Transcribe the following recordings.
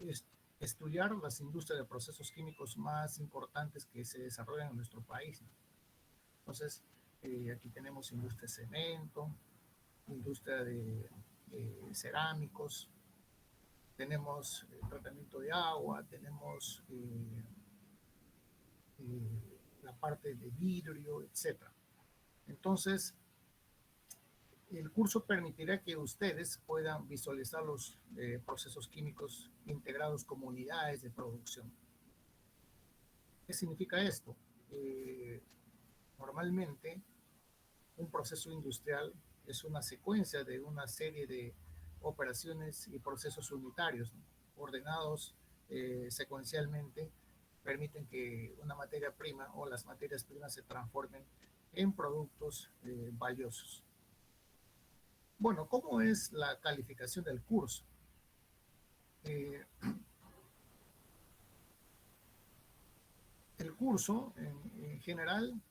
es estudiar las industrias de procesos químicos más importantes que se desarrollan en nuestro país, ¿no? Entonces, aquí tenemos industria de cemento, industria de cerámicos, tenemos tratamiento de agua, tenemos la parte de vidrio, etcétera. Entonces, el curso permitirá que ustedes puedan visualizar los procesos químicos integrados como unidades de producción. ¿Qué significa esto? Eh, Normalmente, un proceso industrial es una secuencia de una serie de operaciones y procesos unitarios, ¿no? Ordenados secuencialmente, permiten que una materia prima o las materias primas se transformen en productos valiosos. Bueno, ¿cómo es la calificación del curso? Eh, el curso, en general,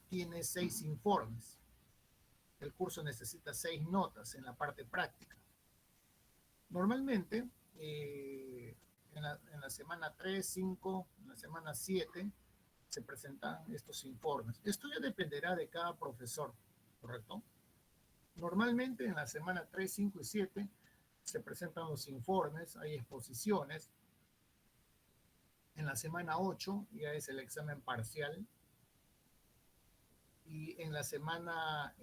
tiene 6 informes. El curso necesita 6 notas en la parte práctica. Normalmente, en la semana 3, 5, en la semana 7, se presentan estos informes. Esto ya dependerá de cada profesor, ¿correcto? Normalmente en la semana 3, 5 y 7 se presentan los informes, hay exposiciones. En la semana 8 ya es el examen parcial. Y en la semana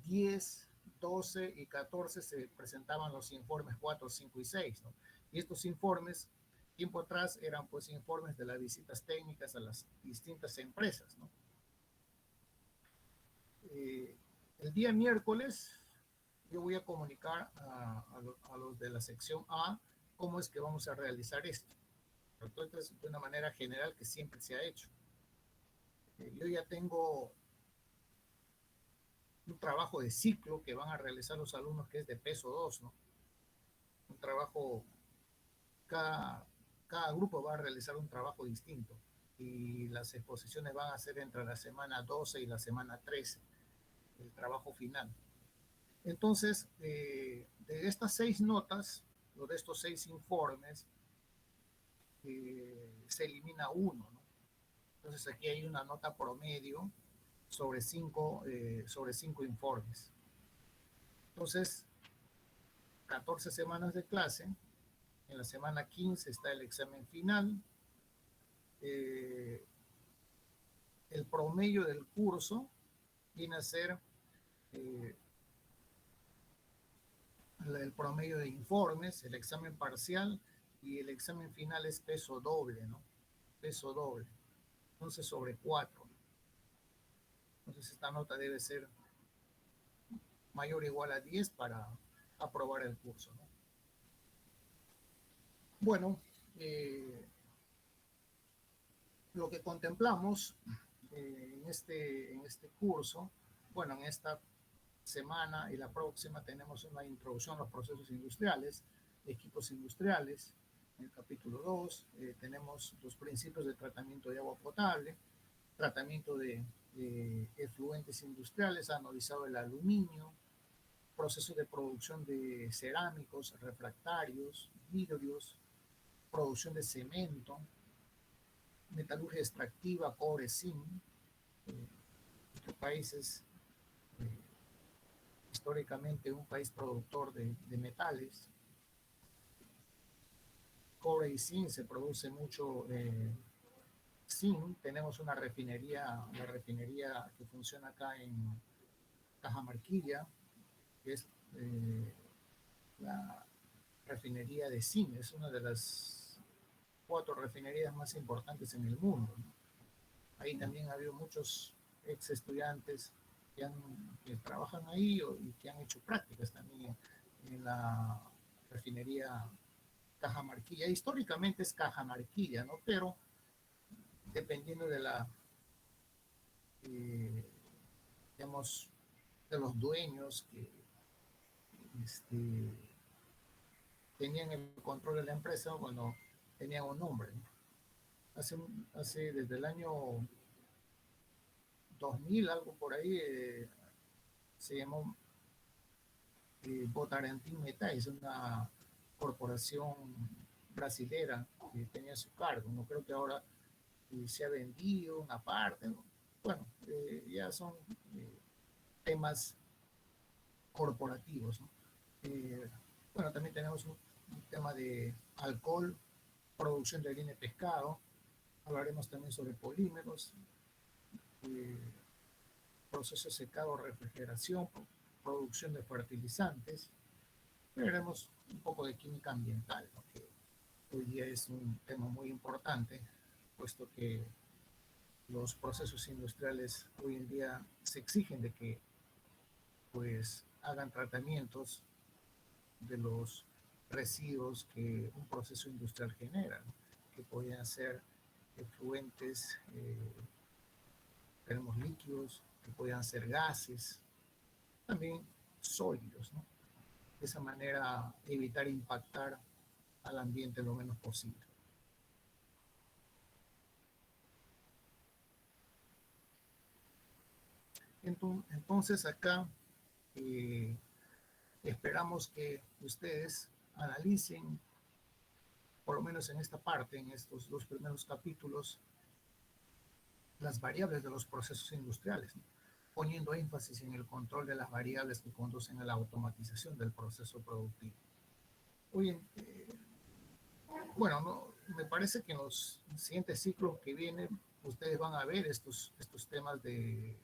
10, 12 y 14 se presentaban los informes 4, 5 y 6, ¿no? Y estos informes, tiempo atrás, eran pues informes de las visitas técnicas a las distintas empresas, ¿no? Eh, el día miércoles yo voy a comunicar a los de la sección A cómo es que vamos a realizar esto. Esto es de una manera general que siempre se ha hecho. Yo ya tengo un trabajo de ciclo que van a realizar los alumnos que es de peso 2, ¿no? Un trabajo, cada, cada grupo va a realizar un trabajo distinto y las exposiciones van a ser entre la semana 12 y la semana 13, el trabajo final. Entonces, de estas 6 notas, o de estos 6 informes, se elimina uno, ¿no? Entonces aquí hay una nota promedio sobre cinco informes. Entonces, 14 semanas de clase, en la semana 15 está el examen final, eh, el promedio del curso viene a ser eh, el promedio de informes, el examen parcial y el examen final es peso doble, ¿no? Peso doble. Entonces sobre 4. Entonces esta nota debe ser mayor o igual a 10 para aprobar el curso, ¿no? Bueno, lo que contemplamos en este curso, bueno, en esta semana y la próxima tenemos una introducción a los procesos industriales, equipos industriales. En el capítulo 2 tenemos los principios de tratamiento de agua potable, tratamiento de efluentes industriales, anodizado el aluminio, procesos de producción de cerámicos, refractarios, vidrios, producción de cemento, metalurgia extractiva, cobre, zinc. Nuestro país es eh, históricamente un país productor de metales. Cobre y zinc, se produce mucho zinc. Tenemos una refinería, la refinería que funciona acá en Cajamarquilla, que es la refinería de zinc. Es una de las 4 refinerías más importantes en el mundo, ¿no? Ahí también ha habido muchos ex estudiantes que trabajan ahí y que han hecho prácticas también en la refinería Cajamarquilla. Históricamente es Cajamarquilla, ¿no? Pero dependiendo de la, eh, digamos, de los dueños que este, tenían el control de la empresa, bueno, tenían un nombre, ¿no? Desde el año 2000, algo por ahí, se llamó Votorantim Meta es una corporación brasilera que tenía a su cargo. No creo que ahora se ha vendido una parte, ¿no? Bueno, ya son temas corporativos, ¿no? Eh, bueno, también tenemos un tema de alcohol, producción de harina de pescado, hablaremos también sobre polímeros, eh, proceso de secado, refrigeración, producción de fertilizantes, veremos un poco de química ambiental, ¿no? Que hoy día es un tema muy importante, puesto que los procesos industriales hoy en día se exigen de que pues hagan tratamientos de los residuos que un proceso industrial genera, ¿no? Que podrían ser efluentes, tenemos líquidos, que podrían ser gases, también sólidos, ¿no? De esa manera evitar impactar al ambiente lo menos posible. Entonces acá eh, esperamos que ustedes analicen, por lo menos en esta parte, en estos dos primeros capítulos, las variables de los procesos industriales, ¿no? Poniendo énfasis en el control de las variables que conducen a la automatización del proceso productivo. Oye, bueno, no, me parece que en los siguientes ciclos que vienen ustedes van a ver estos temas de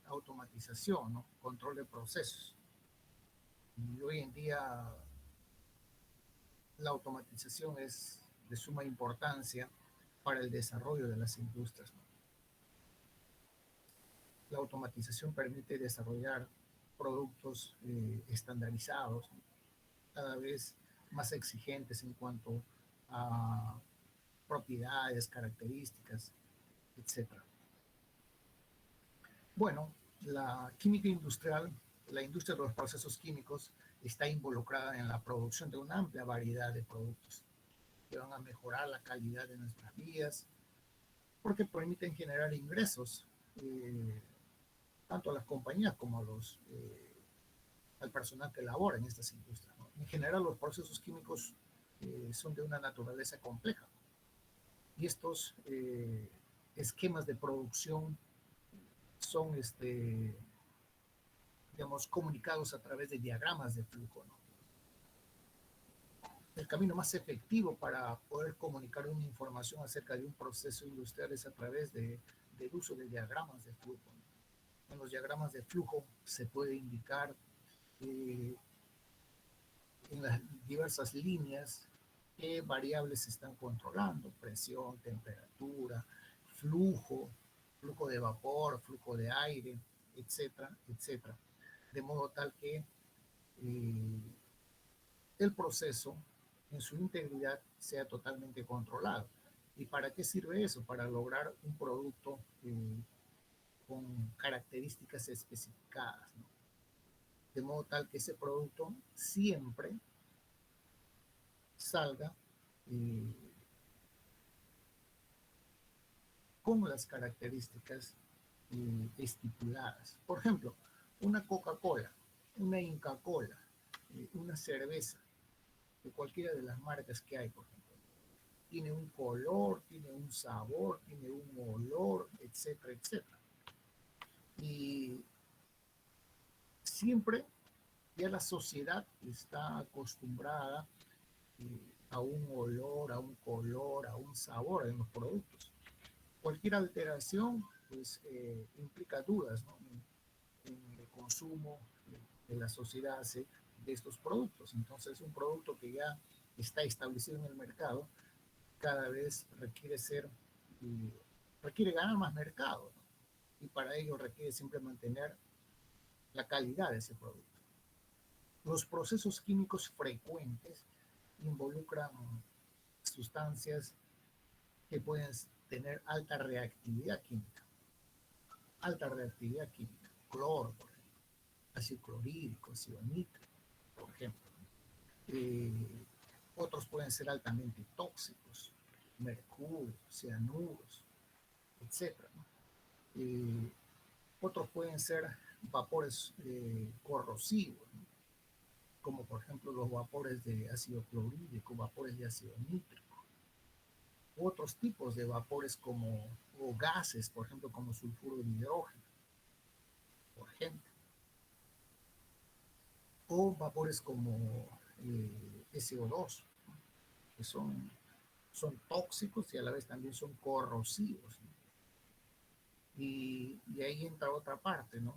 automatización, ¿no? Control de procesos. Y hoy en día la automatización es de suma importancia para el desarrollo de las industrias, ¿no? La automatización permite desarrollar productos estandarizados, ¿no? Cada vez más exigentes en cuanto a propiedades, características, etcétera. Bueno, la química industrial, la industria de los procesos químicos, está involucrada en la producción de una amplia variedad de productos que van a mejorar la calidad de nuestras vidas, porque permiten generar ingresos tanto a las compañías como a al personal que labora en estas industrias, ¿no? En general, los procesos químicos son de una naturaleza compleja y estos esquemas de producción son, digamos, comunicados a través de diagramas de flujo, ¿no? El camino más efectivo para poder comunicar una información acerca de un proceso industrial es a través del uso de diagramas de flujo, ¿no? En los diagramas de flujo se puede indicar eh, en las diversas líneas qué variables se están controlando: presión, temperatura, flujo, flujo de vapor, flujo de aire, etcétera, etcétera. De modo tal que el proceso en su integridad sea totalmente controlado. ¿Y para qué sirve eso? Para lograr un producto con características especificadas, ¿no? De modo tal que ese producto siempre salga eh, con las características estipuladas. Por ejemplo, una Coca-Cola, una Inca-Cola, una cerveza, de cualquiera de las marcas que hay, por ejemplo, tiene un color, tiene un sabor, tiene un olor, etcétera, etcétera. Y siempre ya la sociedad está acostumbrada a un olor, a un color, a un sabor en los productos. Cualquier alteración pues implica dudas, ¿no? En el consumo de la sociedad hace de estos productos. Entonces, un producto que ya está establecido en el mercado cada vez requiere ganar más mercado, ¿no? Y para ello requiere siempre mantener la calidad de ese producto. Los procesos químicos frecuentes involucran sustancias que pueden tener alta reactividad química, cloro, por ejemplo, ácido clorhídrico, ácido nítrico, por ejemplo. Eh, Otros pueden ser altamente tóxicos, mercurio, cianuros, etcétera, ¿no? Otros pueden ser vapores corrosivos, ¿no? como por ejemplo los vapores de ácido clorhídrico, vapores de ácido nítrico, u otros tipos de vapores como, o gases, por ejemplo, como sulfuro de hidrógeno, por ejemplo, o vapores como SO2, que son tóxicos y a la vez también son corrosivos, ¿no? Y ahí entra otra parte, ¿no?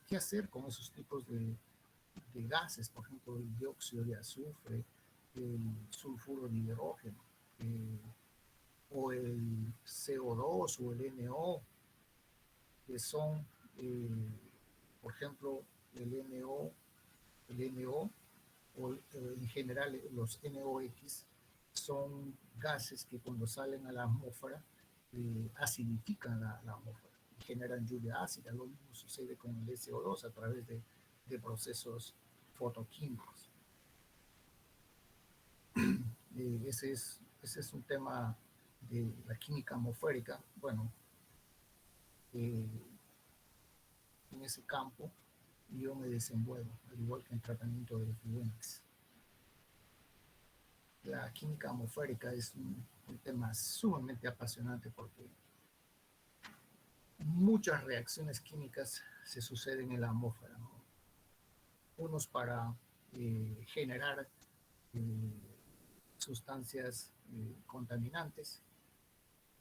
¿Qué hacer con esos tipos de gases? Por ejemplo, el dióxido de azufre, el sulfuro de hidrógeno, eh, o el CO2 o el NO, que son, eh, por ejemplo, el NO, el NO o en general los NOx son gases que cuando salen a la atmósfera acidifican la atmósfera y generan lluvia ácida. Lo mismo sucede con el SO2 a través de procesos fotoquímicos. Ese es un tema de la química atmosférica. Bueno, en ese campo yo me desenvuelvo, al igual que en tratamiento de efluentes. La química atmosférica es un tema sumamente apasionante porque muchas reacciones químicas se suceden en la atmósfera, ¿no? Unos para generar sustancias contaminantes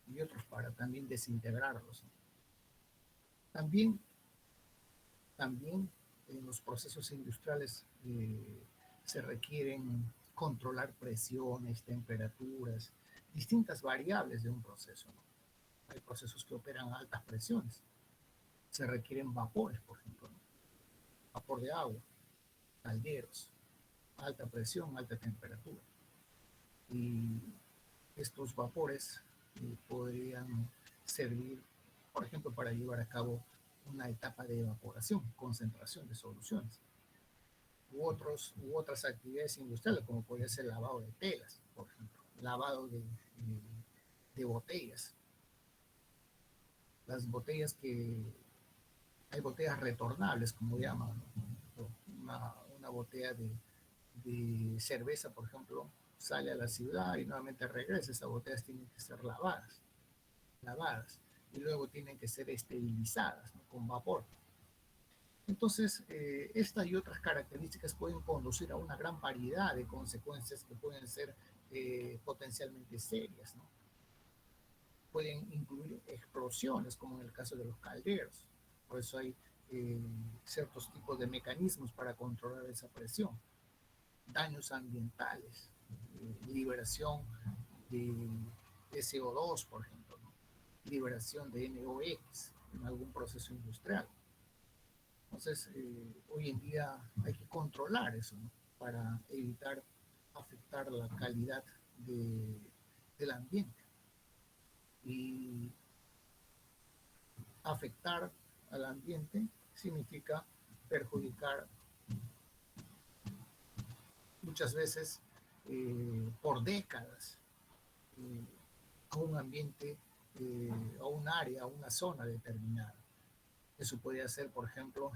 y otros para también desintegrarlos, ¿no? También, también en los procesos industriales se requieren controlar presiones, temperaturas, distintas variables de un proceso, ¿no? Hay procesos que operan a altas presiones. Se requieren vapores, por ejemplo, ¿no? Vapor de agua, calderos, alta presión, alta temperatura. Y estos vapores podrían servir, por ejemplo, para llevar a cabo una etapa de evaporación, concentración de soluciones, u otras actividades industriales, como podría ser lavado de telas, por ejemplo, lavado de botellas. Las botellas hay botellas retornables, como llaman, ¿no? Una botella de cerveza, por ejemplo, sale a la ciudad y nuevamente regresa. Esas botellas tienen que ser lavadas y luego tienen que ser esterilizadas, ¿no? Con vapor. Entonces, estas y otras características pueden conducir a una gran variedad de consecuencias que pueden ser potencialmente serias, ¿no? Pueden incluir explosiones, como en el caso de los calderos. Por eso hay eh, ciertos tipos de mecanismos para controlar esa presión. Daños ambientales, liberación de CO2, por ejemplo, ¿no? Liberación de NOx en algún proceso industrial. Entonces, hoy en día hay que controlar eso, ¿no? Para evitar afectar la calidad del ambiente. Y afectar al ambiente significa perjudicar muchas veces por décadas a un ambiente, a un área, a una zona determinada. Eso podría ser, por ejemplo,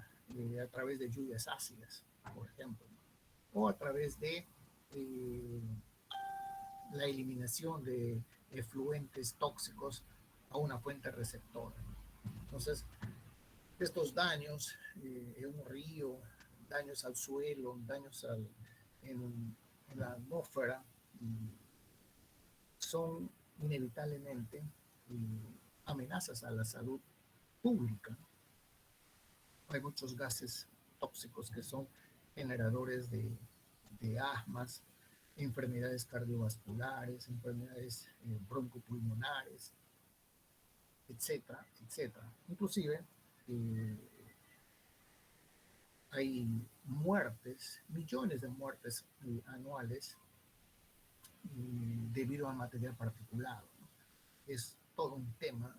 a través de lluvias ácidas, por ejemplo, ¿no? O a través de la eliminación de efluentes tóxicos a una fuente receptora. Entonces, estos daños en un río, daños al suelo, daños en la atmósfera, son inevitablemente amenazas a la salud pública. Hay muchos gases tóxicos que son generadores de asmas, enfermedades cardiovasculares, enfermedades broncopulmonares, etcétera, etcétera. Inclusive hay muertes, millones de muertes anuales debido al material particulado, ¿no? Es todo un tema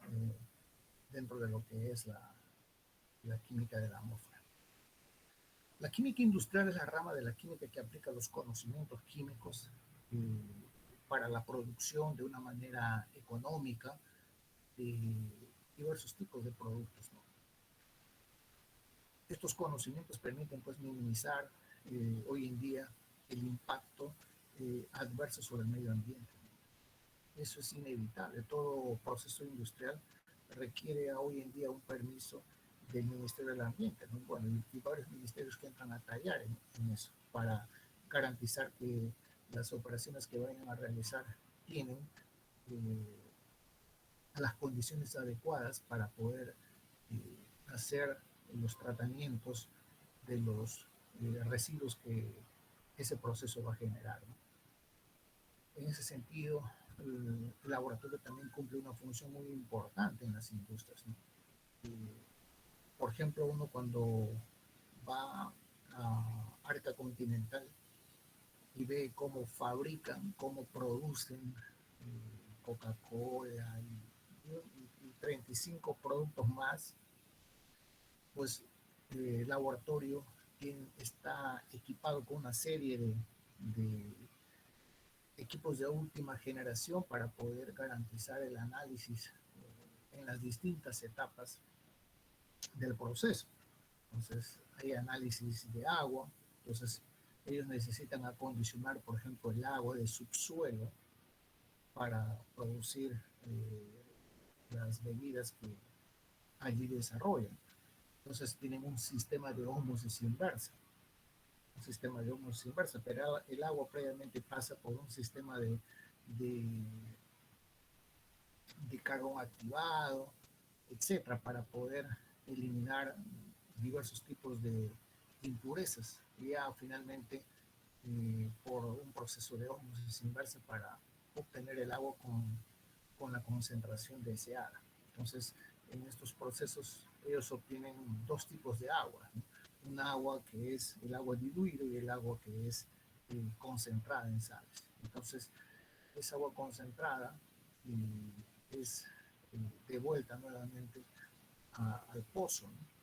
dentro de lo que es la química de la atmósfera. La química industrial es la rama de la química que aplica los conocimientos químicos para la producción de una manera económica de diversos tipos de productos, ¿no? Estos conocimientos permiten pues minimizar hoy en día el impacto adverso sobre el medio ambiente. Eso es inevitable. Todo proceso industrial requiere hoy en día un permiso del Ministerio del Ambiente, ¿no? Bueno, y varios ministerios que entran a tallar en eso para garantizar que las operaciones que vayan a realizar tienen las condiciones adecuadas para poder hacer los tratamientos de los residuos que ese proceso va a generar, ¿no? En ese sentido, el laboratorio también cumple una función muy importante en las industrias, ¿no? Por ejemplo, uno cuando va a Arca Continental y ve cómo fabrican, cómo producen Coca-Cola y 35 productos más, pues el laboratorio está equipado con una serie de equipos de última generación para poder garantizar el análisis en las distintas etapas del proceso. Entonces, hay análisis de agua, entonces ellos necesitan acondicionar, por ejemplo, el agua de subsuelo para producir las bebidas que allí desarrollan. Entonces, tienen un sistema de ósmosis inversa, un sistema de ósmosis inversa, pero el agua previamente pasa por un sistema de, de carbón activado, etcétera, para poder eliminar diversos tipos de impurezas, y ya finalmente por un proceso de ósmosis inversa para obtener el agua con la concentración deseada. Entonces, en estos procesos ellos obtienen dos tipos de agua, ¿no? Un agua que es el agua diluida y el agua que es concentrada en sales. Entonces, esa agua concentrada es de vuelta nuevamente al pozo, ¿no?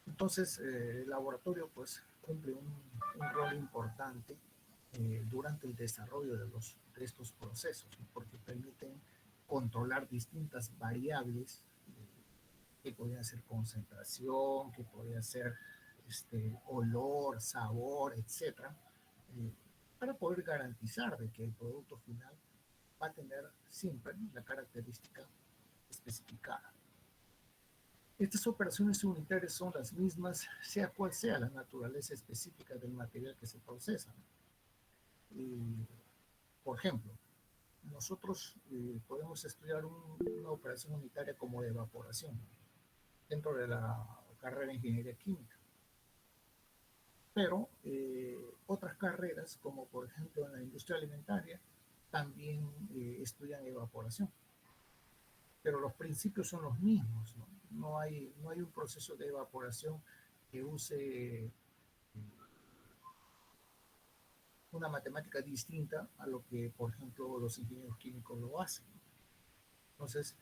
Entonces, el laboratorio pues cumple un rol importante durante el desarrollo de estos procesos, ¿no? Porque permiten controlar distintas variables que podrían ser concentración, que podría ser olor, sabor, etcétera, eh, para poder garantizar de que el producto final va a tener siempre, ¿no?, la característica especificada. Estas operaciones unitarias son las mismas, sea cual sea la naturaleza específica del material que se procesa. Y, por ejemplo, nosotros podemos estudiar una operación unitaria como de evaporación dentro de la carrera de ingeniería química. Pero otras carreras, como por ejemplo en la industria alimentaria, también estudian evaporación. Pero los principios son los mismos, ¿no? No hay un proceso de evaporación que use una matemática distinta a lo que, por ejemplo, los ingenieros químicos lo hacen. Entonces,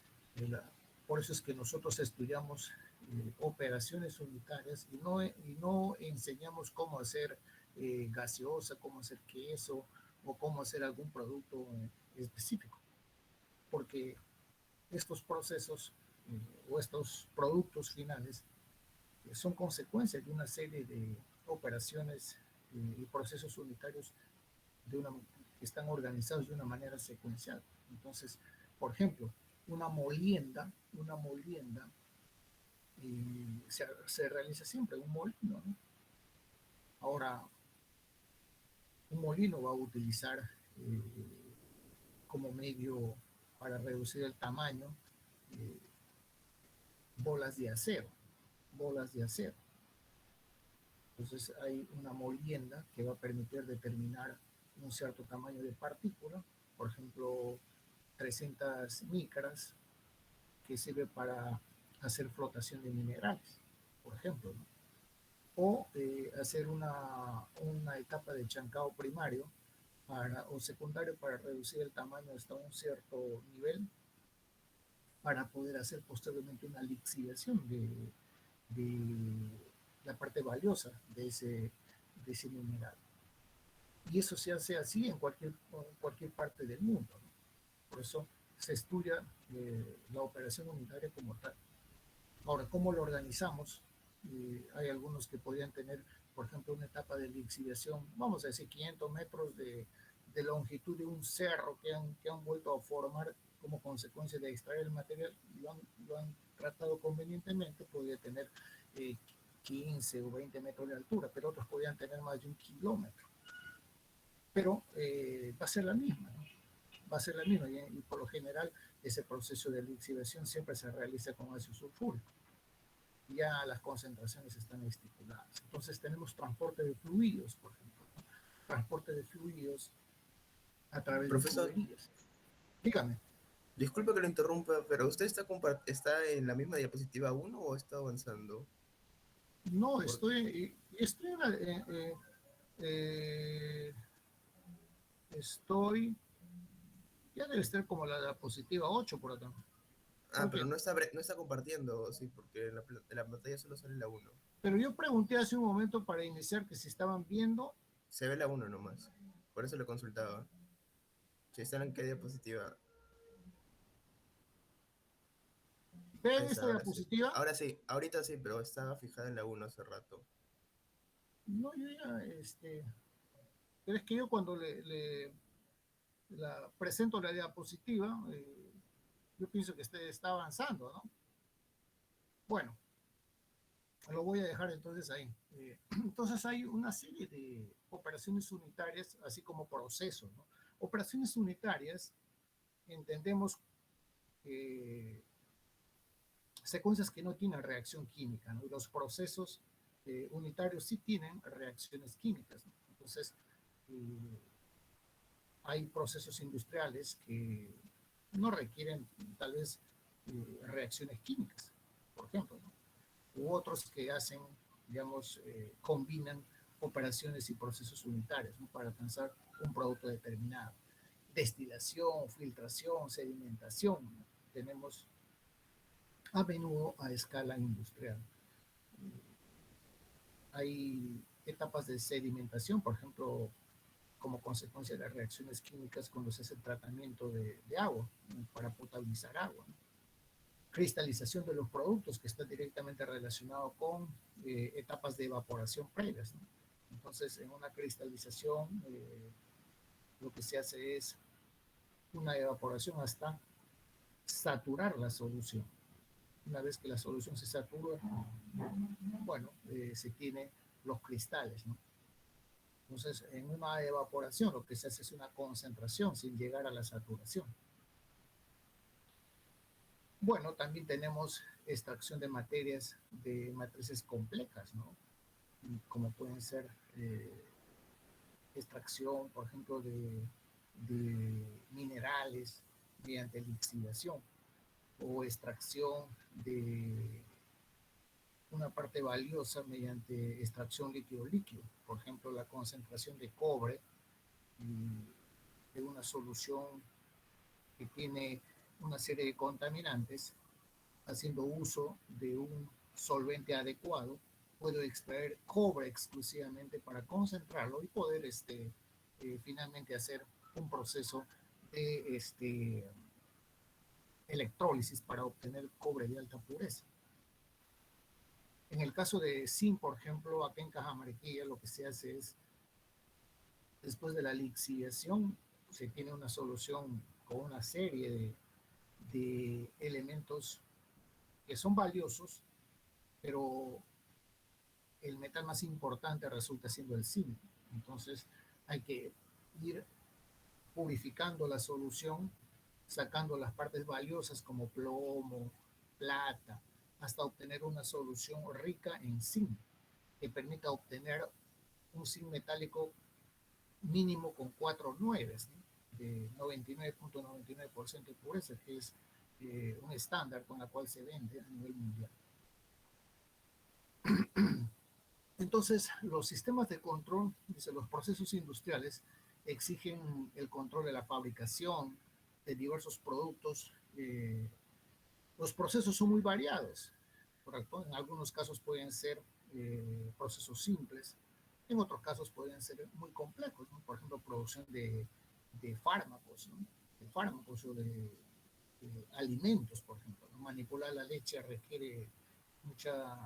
por eso es que nosotros estudiamos operaciones unitarias y no enseñamos cómo hacer gaseosa, cómo hacer queso o cómo hacer algún producto específico, porque estos procesos o estos productos finales son consecuencias de una serie de operaciones y procesos unitarios que están organizados de una manera secuencial. Entonces, por ejemplo, una molienda se realiza siempre en un molino, ¿no? Ahora, un molino va a utilizar como medio para reducir el tamaño eh, bolas de acero, bolas de acero. Entonces hay una molienda que va a permitir determinar un cierto tamaño de partícula, por ejemplo, 300 micras, que sirve para hacer flotación de minerales, por ejemplo, ¿no? O hacer una etapa de chancado primario o secundario para reducir el tamaño hasta un cierto nivel para poder hacer posteriormente una lixiviación de la parte valiosa de ese mineral. Y eso se hace así en cualquier parte del mundo, ¿no? Por eso se estudia la operación unitaria como tal. Ahora, ¿cómo lo organizamos? Hay algunos que podrían tener, por ejemplo, una etapa de lixiviación, vamos a decir 500 metros de longitud de un cerro que han vuelto a formar como consecuencia de extraer el material, lo han tratado convenientemente, podría tener 15 o 20 metros de altura, pero otros podrían tener más de 1 kilómetro. Pero va a ser la misma, ¿no? Va a ser la misma y por lo general ese proceso de lixiviación siempre se realiza con ácido sulfúrico. Ya las concentraciones están estipuladas. Entonces tenemos transporte de fluidos, por ejemplo, ¿no? Transporte de fluidos a través de Profesor, tuberías. Dígame. disculpe que lo interrumpa, pero ¿usted está en la misma diapositiva uno o está avanzando? No, Por- estoy, eh, estoy, ya debe estar como la diapositiva 8 por acá. ¿Por pero qué? no está compartiendo, sí, porque en la pantalla solo sale la uno. Pero yo pregunté hace un momento para iniciar que si estaban viendo. Se ve la uno nomás. Por eso le consultaba. Si está en qué diapositiva. Ahí ¿Ven está, esta ahora sí. diapositiva? Ahora sí, ahorita sí, pero estaba fijada en la uno hace rato. No, yo ya, pero es que yo cuando presento la diapositiva, yo pienso que está avanzando, ¿no? Bueno, lo voy a dejar entonces ahí. Entonces hay una serie de operaciones unitarias, así como procesos, ¿no? Operaciones unitarias, entendemos eh, secuencias que no tienen reacción química, ¿no? Y los procesos unitarios sí tienen reacciones químicas, ¿no? Entonces, eh, hay procesos industriales que no requieren tal vez reacciones químicas, por ejemplo, ¿no? U otros que hacen, digamos, combinan operaciones y procesos unitarios, ¿no? Para alcanzar un producto determinado. Destilación, filtración, sedimentación, ¿no? Tenemos a menudo a escala industrial. Hay etapas de sedimentación, por ejemplo, como consecuencia de las reacciones químicas cuando se hace el tratamiento de agua, ¿no? Para potabilizar agua, ¿no? Cristalización de los productos, que está directamente relacionado con etapas de evaporación previas, ¿no? Entonces, en una cristalización, lo que se hace es una evaporación hasta saturar la solución. Una vez que la solución se satura, bueno, se tiene los cristales, ¿no? Entonces, en una evaporación lo que se hace es una concentración sin llegar a la saturación. Bueno, también tenemos extracción de materias de matrices complejas, ¿no? Como pueden ser extracción, por ejemplo, de minerales mediante lixiviación o extracción de una parte valiosa mediante extracción líquido-líquido. Por ejemplo, la concentración de cobre de una solución que tiene una serie de contaminantes, haciendo uso de un solvente adecuado, puedo extraer cobre exclusivamente para concentrarlo y poder finalmente hacer un proceso de electrólisis para obtener cobre de alta pureza. En el caso de zinc, por ejemplo, acá en Cajamarquilla lo que se hace es, después de la lixiviación, se tiene una solución con una serie de elementos que son valiosos, pero el metal más importante resulta siendo el zinc. Entonces hay que ir purificando la solución, sacando las partes valiosas como plomo, plata, hasta obtener una solución rica en zinc, que permita obtener un zinc metálico mínimo con 4 nueves, ¿no? De 99.99% de pureza, que es un estándar con la cual se vende a nivel mundial. Entonces, los sistemas de control, dice, los procesos industriales exigen el control de la fabricación de diversos productos. Los procesos son muy variados, ¿correcto? En algunos casos pueden ser procesos simples, en otros casos pueden ser muy complejos, ¿no? Por ejemplo, producción de fármacos, ¿no? De fármacos o de alimentos, por ejemplo, ¿no? Manipular la leche requiere mucha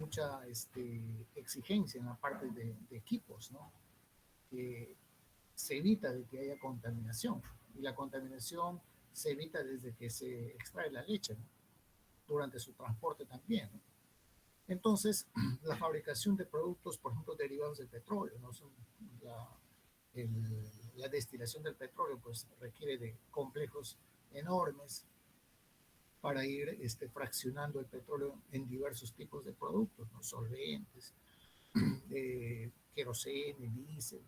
mucha exigencia en la parte de equipos, ¿no? Que se evita de que haya contaminación. Y la contaminación se evita desde que se extrae la leche, ¿no? Durante su transporte también, ¿no? Entonces, la fabricación de productos, por ejemplo, derivados del petróleo, ¿no? La, la destilación del petróleo pues requiere de complejos enormes para ir fraccionando el petróleo en diversos tipos de productos, ¿no? Solventes, querosene, diésel,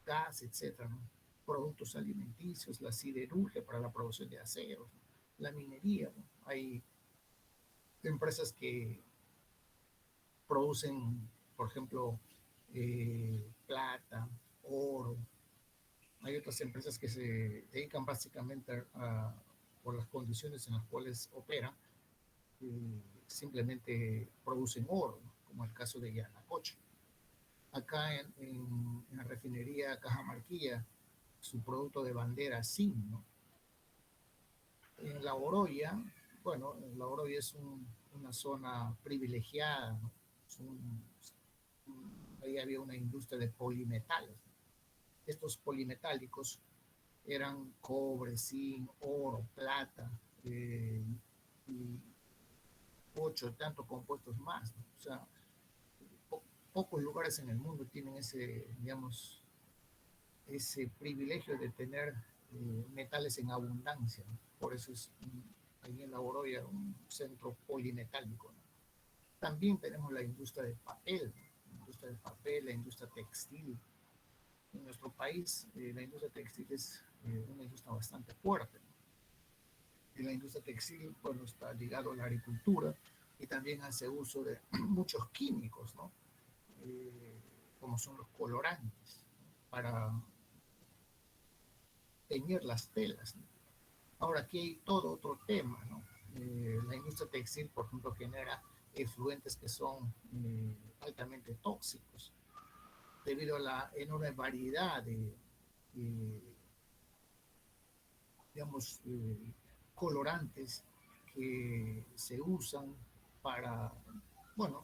gas, etcétera, ¿no? Productos alimenticios, la siderurgia para la producción de acero, ¿no? La minería, ¿no? Hay empresas que producen, por ejemplo, plata, oro. Hay otras empresas que se dedican básicamente por las condiciones en las cuales operan, simplemente producen oro, ¿no? Como el caso de Yanacocha. Acá en la refinería Cajamarquilla, su producto de bandera, zinc, ¿no? En La Oroya, bueno, La Oroya es una zona privilegiada, ¿no? Ahí había una industria de polimetales. Estos polimetálicos eran cobre, zinc, oro, plata, y ocho tantos compuestos más, ¿no? O sea, pocos lugares en el mundo tienen ese, digamos, ese privilegio de tener metales en abundancia, ¿no? Por eso es ahí en La Oroya un centro polimetálico, ¿no? También tenemos la industria del papel, ¿no? La industria del papel, la industria textil. En nuestro país, la industria textil es una industria bastante fuerte, ¿no? Y la industria textil, bueno, está ligado a la agricultura y también hace uso de muchos químicos, ¿no? Eh, como son los colorantes, ¿no? Para teñir las telas, ¿no? Ahora, aquí hay todo otro tema, ¿no? La industria textil, por ejemplo, genera efluentes que son altamente tóxicos debido a la enorme variedad de digamos, colorantes que se usan para, bueno,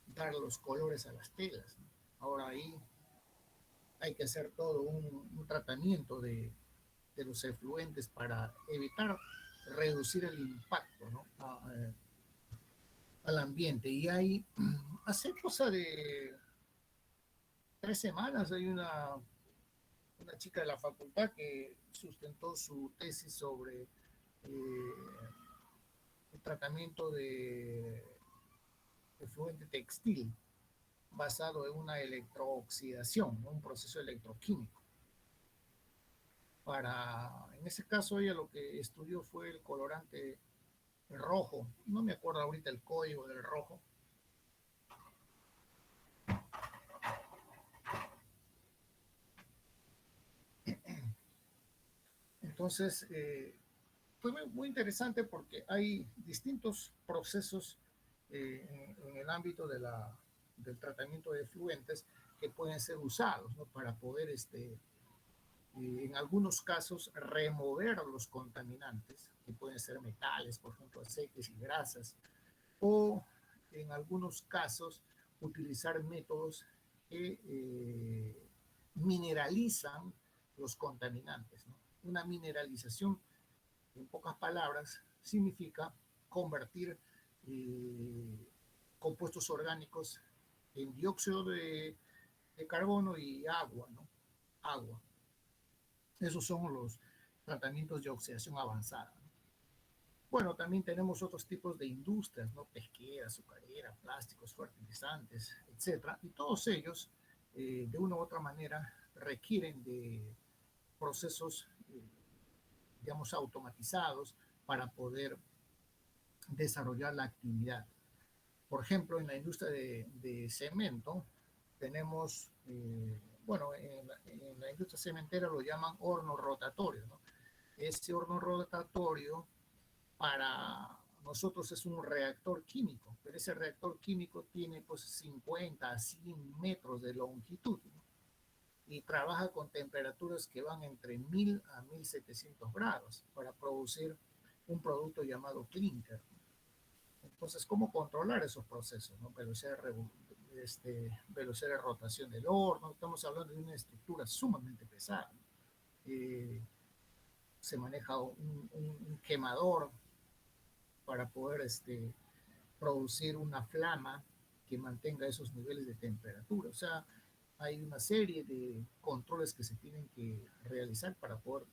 dar los colores a las telas, ¿no? Ahora ahí hay que hacer todo un tratamiento de los efluentes para evitar reducir el impacto, ¿no? Al ambiente. Y hay, hace cosa de 3 semanas, hay una chica de la facultad que sustentó su tesis sobre el tratamiento de efluente textil basado en una electrooxidación, ¿no? Un proceso electroquímico. En ese caso ella lo que estudió fue el colorante rojo, no me acuerdo ahorita el código del rojo. Entonces, fue muy interesante porque hay distintos procesos en el ámbito del tratamiento de efluentes que pueden ser usados, ¿no? Para poder, en algunos casos, remover los contaminantes, que pueden ser metales, por ejemplo, aceites y grasas, o en algunos casos, utilizar métodos que mineralizan los contaminantes, ¿no? Una mineralización, en pocas palabras, significa convertir compuestos orgánicos en dióxido de carbono y agua, ¿no? Agua. Esos son los tratamientos de oxidación avanzada, ¿no? Bueno, también tenemos otros tipos de industrias, ¿no? Pesquera, azucarera, plásticos, fertilizantes, etcétera. Y todos ellos, de una u otra manera, requieren de procesos, digamos, automatizados para poder desarrollar la actividad. Por ejemplo, en la industria de cemento, tenemos, bueno, en la industria cementera lo llaman horno rotatorio, ¿no? Ese horno rotatorio para nosotros es un reactor químico, pero ese reactor químico tiene pues 50 a 100 metros de longitud, ¿no? Y trabaja con temperaturas que van entre 1000 a 1700 grados para producir un producto llamado clinker. Entonces, ¿cómo controlar esos procesos? ¿No? Velocidad de rotación del horno. Estamos hablando de una estructura sumamente pesada. Eh, Se maneja un quemador para poder producir una flama que mantenga esos niveles de temperatura. O sea, hay una serie de controles que se tienen que realizar para poder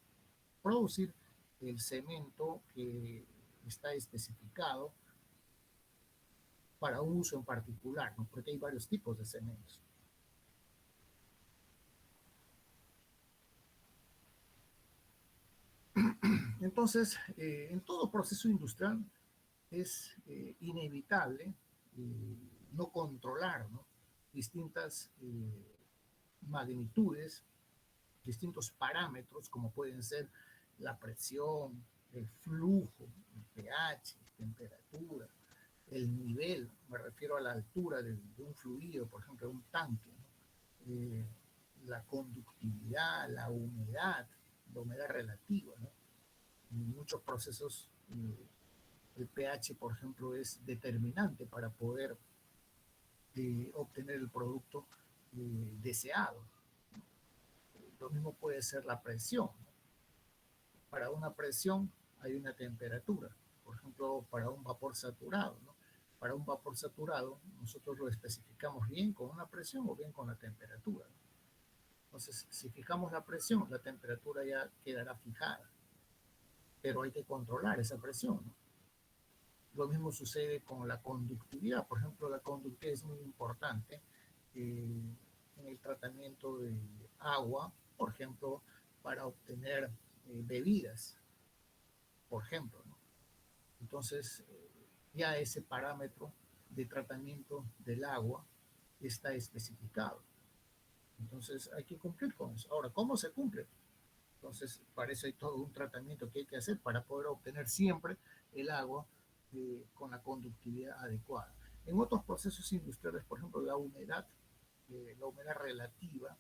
producir el cemento que está especificado para un uso en particular, ¿no? Porque hay varios tipos de cementos. Entonces, en todo proceso industrial es inevitable no controlar, ¿no? Distintas magnitudes, distintos parámetros, como pueden ser la presión, el flujo, el pH, temperatura, el nivel, me refiero a la altura de un fluido, por ejemplo, de un tanque, ¿no? La conductividad, la humedad relativa, ¿no? En muchos procesos el pH, por ejemplo, es determinante para poder obtener el producto deseado. Lo mismo puede ser la presión. Para una presión hay una temperatura, por ejemplo, para un vapor saturado, ¿no? Para un vapor saturado, nosotros lo especificamos bien con una presión o bien con la temperatura, ¿no? Entonces, si fijamos la presión, la temperatura ya quedará fijada, pero hay que controlar esa presión, ¿no? Lo mismo sucede con la conductividad. Por ejemplo, la conductividad es muy importante en el tratamiento de agua, por ejemplo, para obtener bebidas, por ejemplo, ¿no? Entonces, ya ese parámetro de tratamiento del agua está especificado. Entonces, hay que cumplir con eso. Ahora, ¿cómo se cumple? Entonces, para eso hay todo un tratamiento que hay que hacer para poder obtener siempre el agua con la conductividad adecuada. En otros procesos industriales, por ejemplo, la humedad relativa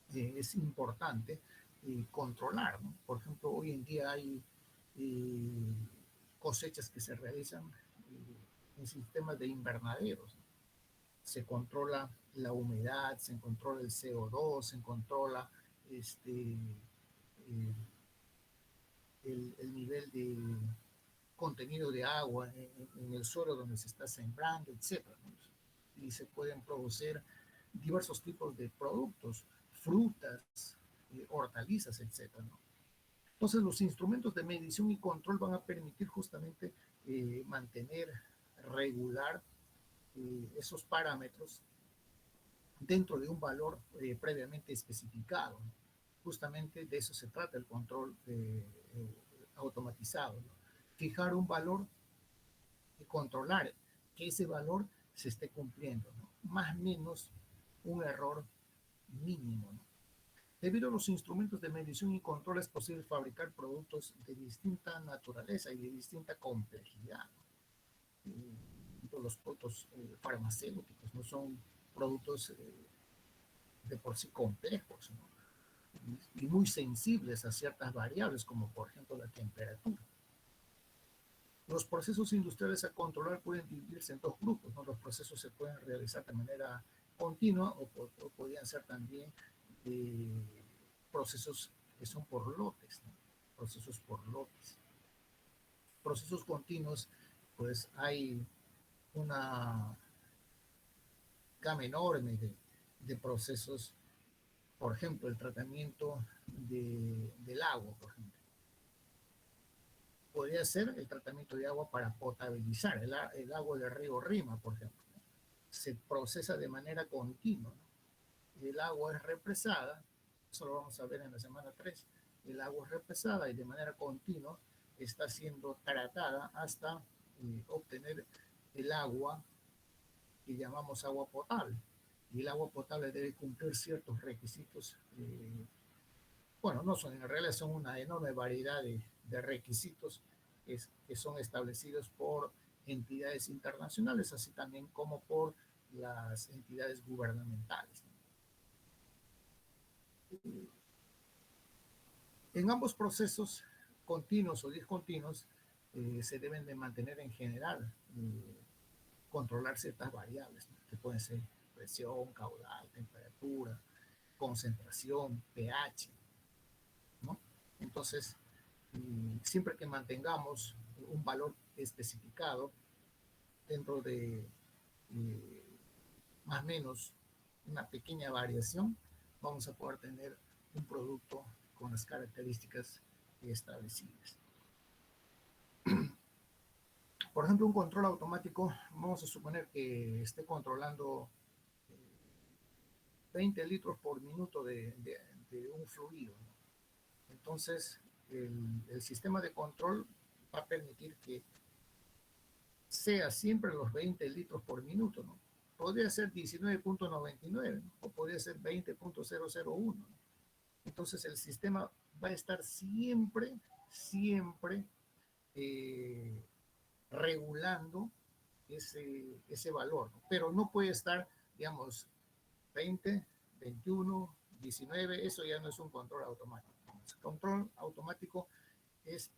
es importante controlar, ¿no? Por ejemplo, hoy en día hay eh, cosechas que se realizan en sistemas de invernaderos, ¿no? Se controla la humedad, se controla el CO2, se controla el nivel de contenido de agua en el suelo donde se está sembrando, etcétera, ¿no? Y se pueden producir diversos tipos de productos, frutas, hortalizas, etcétera, ¿no? Entonces, los instrumentos de medición y control van a permitir justamente mantener, regular esos parámetros dentro de un valor previamente especificado, ¿no? Justamente de eso se trata el control automatizado, ¿no? Fijar un valor y controlar que ese valor se esté cumpliendo, ¿no? Más o menos un error mínimo, ¿no? Debido a los instrumentos de medición y control es posible fabricar productos de distinta naturaleza y de distinta complejidad, ¿no? Los productos farmacéuticos no son productos de por sí complejos, ¿no? Y muy sensibles a ciertas variables, como por ejemplo la temperatura. Los procesos industriales a controlar pueden dividirse en dos grupos, ¿no? Los procesos se pueden realizar de manera continua o podrían ser también eh, procesos que son por lotes, ¿no? Procesos por lotes. Procesos continuos, pues hay una gama enorme de procesos, por ejemplo, el tratamiento del agua, por ejemplo. Podría ser el tratamiento de agua para potabilizar el agua del río Rima, por ejemplo, ¿no? Se procesa de manera continua, ¿no? El agua es represada, eso lo vamos a ver en la semana 3. El agua es represada y de manera continua está siendo tratada hasta obtener el agua que llamamos agua potable. Y el agua potable debe cumplir ciertos requisitos. Bueno, no son, en realidad son una enorme variedad de requisitos que son establecidos por entidades internacionales, así también como por las entidades gubernamentales. En ambos procesos, continuos o discontinuos, se deben de mantener en general, controlar ciertas variables, ¿no? Que pueden ser presión, caudal, temperatura, concentración, pH, ¿no? Entonces, siempre que mantengamos un valor especificado dentro de más o menos una pequeña variación, vamos a poder tener un producto con las características establecidas. Por ejemplo, un control automático, vamos a suponer que esté controlando 20 litros por minuto de un fluido, ¿no? Entonces, el sistema de control va a permitir que sea siempre los 20 litros por minuto, ¿no? Podría ser 19.99, ¿no? O podría ser 20.001, ¿no? Entonces el sistema va a estar siempre eh, regulando ese valor, ¿no? Pero no puede estar, digamos, 20, 21, 19, eso ya no es un control automático. El control automático es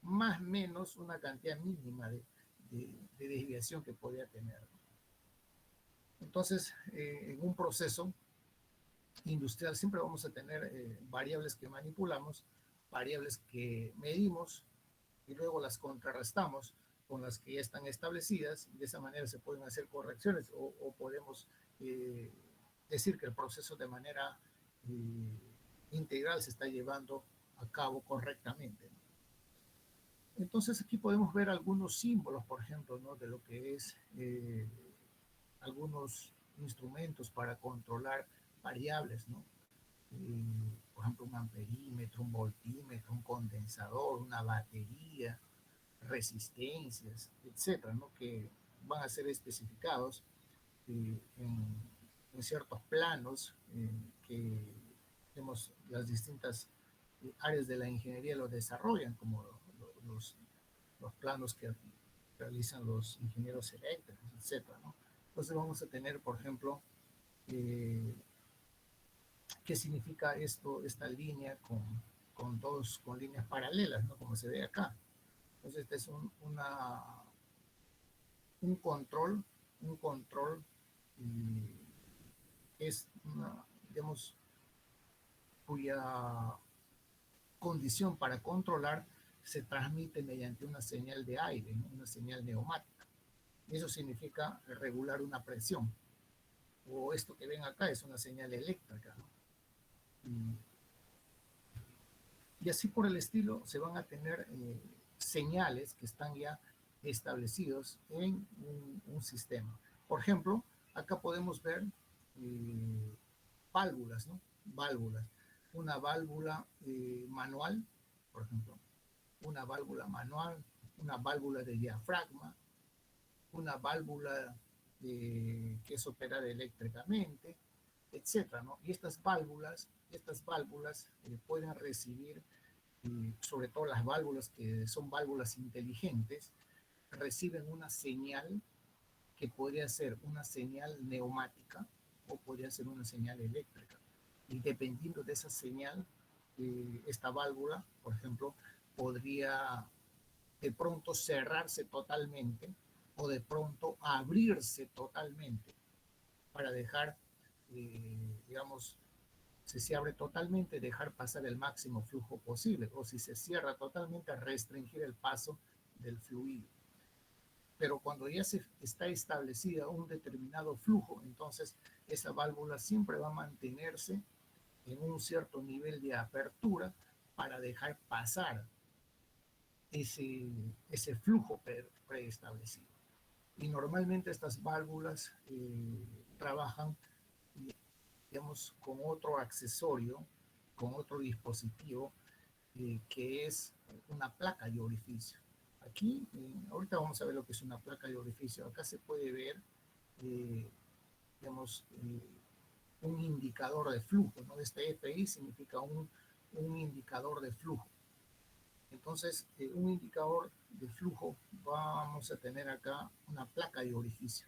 más o menos una cantidad mínima de desviación que podría tener. Entonces, en un proceso industrial siempre vamos a tener variables que manipulamos, variables que medimos y luego las contrarrestamos con las que ya están establecidas. De esa manera se pueden hacer correcciones o podemos decir que el proceso de manera integral se está llevando a cabo correctamente, ¿no? Entonces aquí podemos ver algunos símbolos, por ejemplo, ¿no? De lo que es algunos instrumentos para controlar variables, ¿no? Por ejemplo, un amperímetro, un voltímetro, un condensador, una batería, resistencias, etcétera, ¿no? Que van a ser especificados en ciertos planos que vemos las distintas áreas de la ingeniería lo desarrollan, como los, los planos que realizan los ingenieros eléctricos, etcétera, ¿no? Entonces vamos a tener, por ejemplo, qué significa esto, esta línea con líneas paralelas, ¿no? Como se ve acá. Entonces este es un control, un control es una, digamos, cuya condición para controlar se transmite mediante una señal de aire, ¿no? Una señal neumática. Eso significa regular una presión. O esto que ven acá es una señal eléctrica, ¿no? Y así por el estilo se van a tener señales que están ya establecidos en un sistema. Por ejemplo, acá podemos ver válvulas, ¿no? Válvulas. Una válvula manual, por ejemplo, una válvula manual, una válvula de diafragma, una válvula que es operada eléctricamente, etcétera, ¿no? Y estas válvulas pueden recibir, sobre todo las válvulas que son válvulas inteligentes, reciben una señal que podría ser una señal neumática o podría ser una señal eléctrica. Y dependiendo de esa señal, esta válvula, por ejemplo, podría de pronto cerrarse totalmente o de pronto abrirse totalmente para dejar, digamos, si se abre totalmente, dejar pasar el máximo flujo posible, o si se cierra totalmente, restringir el paso del fluido. Pero cuando ya se está establecido un determinado flujo, entonces esa válvula siempre va a mantenerse en un cierto nivel de apertura para dejar pasar ese flujo preestablecido. Y normalmente estas válvulas trabajan, digamos, con otro accesorio, con otro dispositivo, que es una placa de orificio. Aquí, ahorita vamos a ver lo que es una placa de orificio. Acá se puede ver, digamos, un indicador de flujo, ¿no? Este FI significa un indicador de flujo. Entonces, un indicador de flujo, vamos a tener acá una placa de orificio.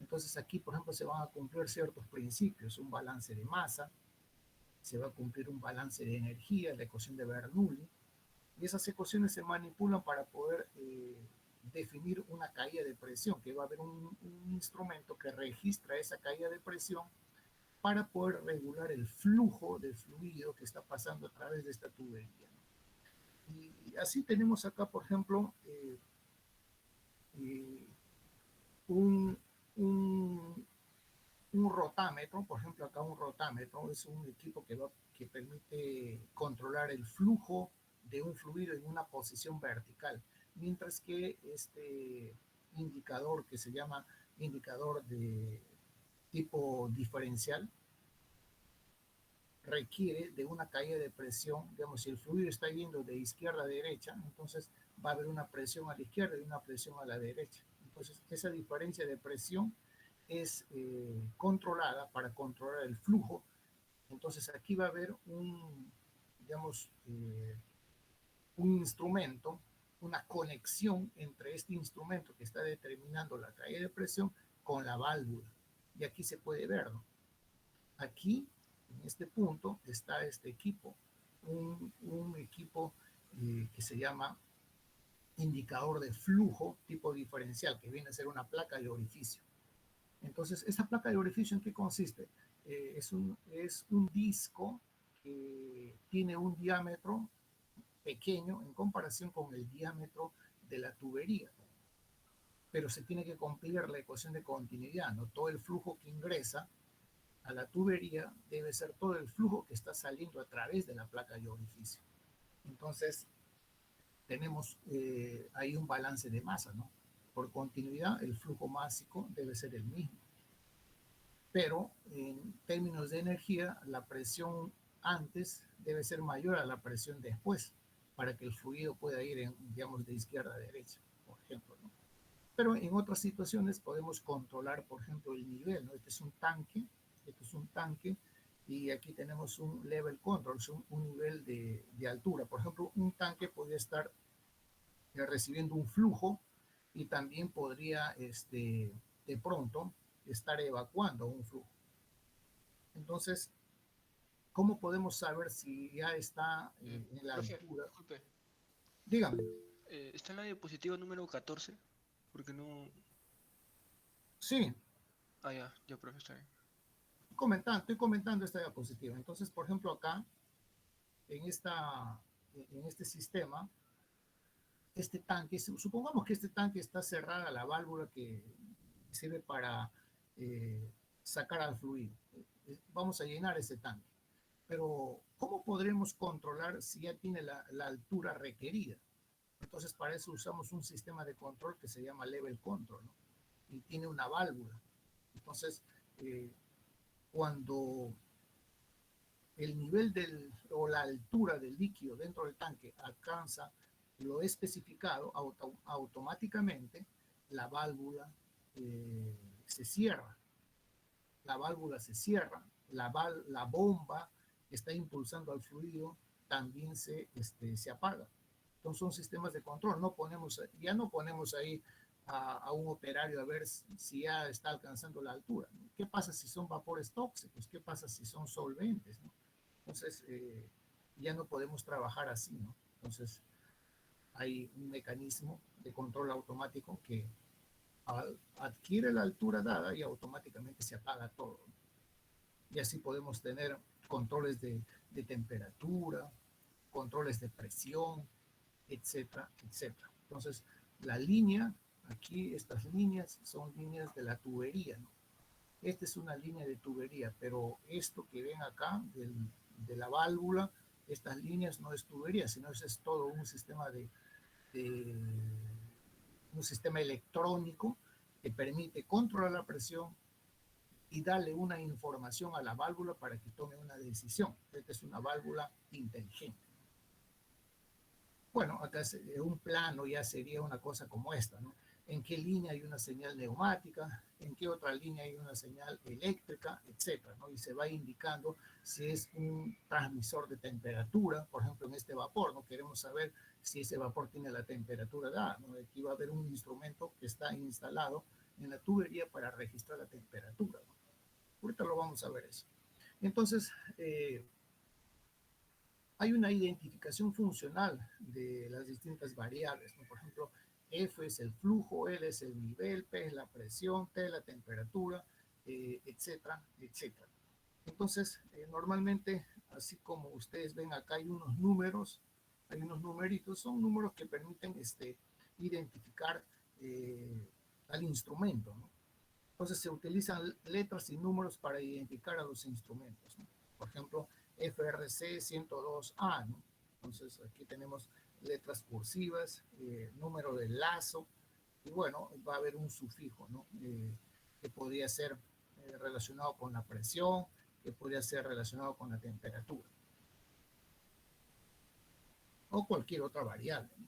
Entonces aquí, por ejemplo, se van a cumplir ciertos principios, un balance de masa, se va a cumplir un balance de energía, la ecuación de Bernoulli, Y esas ecuaciones se manipulan para poder definir una caída de presión, que va a haber un instrumento que registra esa caída de presión para poder regular el flujo de fluido que está pasando a través de esta tubería. Y así tenemos acá, por ejemplo, un, un, un rotámetro. Por ejemplo, acá un rotámetro es un equipo que permite controlar el flujo de un fluido en una posición vertical, mientras que este indicador que se llama indicador de tipo diferencial requiere de una caída de presión. Digamos, si el fluido está yendo de izquierda a derecha, entonces va a haber una presión a la izquierda y una presión a la derecha. Entonces, esa diferencia de presión es controlada para controlar el flujo. Entonces, aquí va a haber digamos, un instrumento, una conexión entre este instrumento que está determinando la caída de presión con la válvula. Y aquí se puede ver, ¿no? Aquí, en este punto, está este equipo, un equipo que se llama indicador de flujo tipo diferencial, que viene a ser una placa de orificio. Entonces, ¿esta placa de orificio en qué consiste? Es un disco que tiene un diámetro pequeño en comparación con el diámetro de la tubería, pero se tiene que cumplir la ecuación de continuidad, ¿no? Todo el flujo que ingresa a la tubería debe ser todo el flujo que está saliendo a través de la placa de orificio. Entonces, tenemos ahí un balance de masa, ¿no? Por continuidad, el flujo másico debe ser el mismo. Pero en términos de energía, la presión antes debe ser mayor a la presión después, para que el fluido pueda ir, digamos, de izquierda a derecha, por ejemplo, ¿no? Pero en otras situaciones podemos controlar, por ejemplo, el nivel, ¿no? Este es un tanque, y aquí tenemos un level control, un nivel de altura. Por ejemplo, un tanque podría estar recibiendo un flujo y también podría, de pronto, estar evacuando un flujo. Entonces, ¿cómo podemos saber si ya está en la Profe, altura? disculpe, Dígame. ¿está en la diapositiva número 14? Porque no... Sí, Ah, ya, ya, profe, está bien. estoy comentando esta diapositiva. Entonces, por ejemplo, acá, en, esta, en este sistema, este tanque, supongamos que este tanque está cerrada la válvula que sirve para sacar al fluido. Vamos a llenar ese tanque. Pero, ¿cómo podremos controlar si ya tiene la altura requerida? Entonces, para eso usamos un sistema de control que se llama level control, ¿no? Y tiene una válvula. Entonces, eh, cuando el nivel o la altura del líquido dentro del tanque alcanza lo especificado, automáticamente la válvula se cierra. La válvula se cierra, la bomba que está impulsando al fluido también se apaga. Entonces son sistemas de control. Ya no ponemos ahí a un operario a ver si ya está alcanzando la altura. ¿Qué pasa si son vapores tóxicos? ¿Qué pasa si son solventes, ¿no? Entonces, ya no podemos trabajar así, ¿no? Entonces, hay un mecanismo de control automático que adquiere la altura dada y automáticamente se apaga todo, ¿no? Y así podemos tener controles de temperatura, controles de presión, etcétera, etcétera. Entonces, la línea, aquí estas líneas son líneas de la tubería, ¿no? Esta es una línea de tubería, pero esto que ven acá de la válvula, estas líneas no es tubería, sino es todo un sistema de un sistema electrónico que permite controlar la presión y darle una información a la válvula para que tome una decisión. Esta es una válvula inteligente. Bueno, acá un plano ya sería una cosa como esta, ¿no? En qué línea hay una señal neumática, en qué otra línea hay una señal eléctrica, etcétera, ¿no? Y se va indicando si es un transmisor de temperatura, por ejemplo, en este vapor, ¿no? Queremos saber si ese vapor tiene la temperatura dada, ¿no? Aquí va a haber un instrumento que está instalado en la tubería para registrar la temperatura, ¿no? Ahorita lo vamos a ver eso. Entonces, hay una identificación funcional de las distintas variables, ¿no? Por ejemplo, F es el flujo, L es el nivel, P es la presión, T es la temperatura, etcétera, etcétera. Entonces, normalmente, así como ustedes ven acá, hay unos numeritos, son números que permiten identificar al instrumento, ¿no? Entonces, se utilizan letras y números para identificar a los instrumentos, ¿no? Por ejemplo, FRC 102A, ¿no? Entonces, aquí tenemos letras cursivas, número de lazo, y bueno, va a haber un sufijo, ¿no? Que podría ser relacionado con la presión, que podría ser relacionado con la temperatura, o cualquier otra variable, ¿no?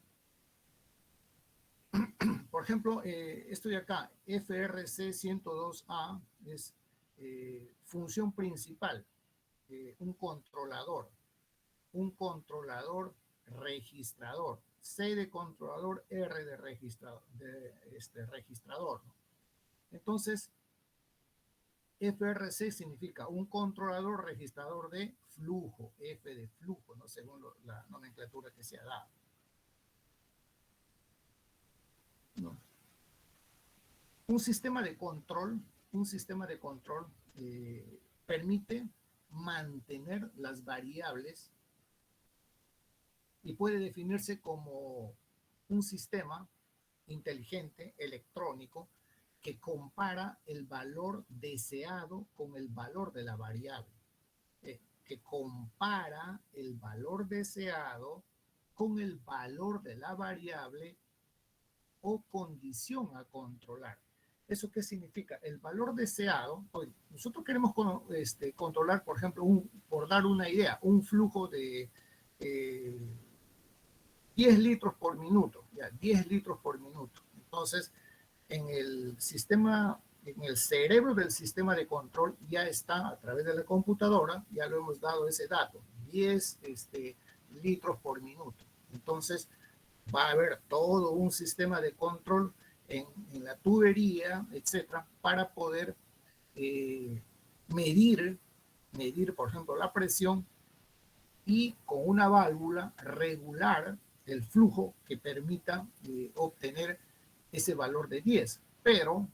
Por ejemplo, esto de acá, FRC 102A, es función principal, un controlador registrador, C de controlador, R de registrador, registrador, ¿no? Entonces, FRC significa un controlador registrador de flujo, F de flujo, ¿no? Según la nomenclatura que se ha dado, ¿no? Un sistema de control permite mantener las variables y puede definirse como un sistema inteligente, electrónico, que compara el valor deseado con el valor de la variable, que compara el valor deseado con el valor de la variable o condición a controlar. ¿Eso qué significa? El valor deseado, nosotros queremos controlar, por ejemplo, por dar una idea, un flujo de 10 litros por minuto, ya, 10 litros por minuto. Entonces, en el cerebro del sistema de control ya está, a través de la computadora, ya lo hemos dado ese dato, 10 litros por minuto. Entonces, va a haber todo un sistema de control en la tubería, etcétera, para poder medir, por ejemplo, la presión y con una válvula regular el flujo que permita obtener ese valor de 10. Pero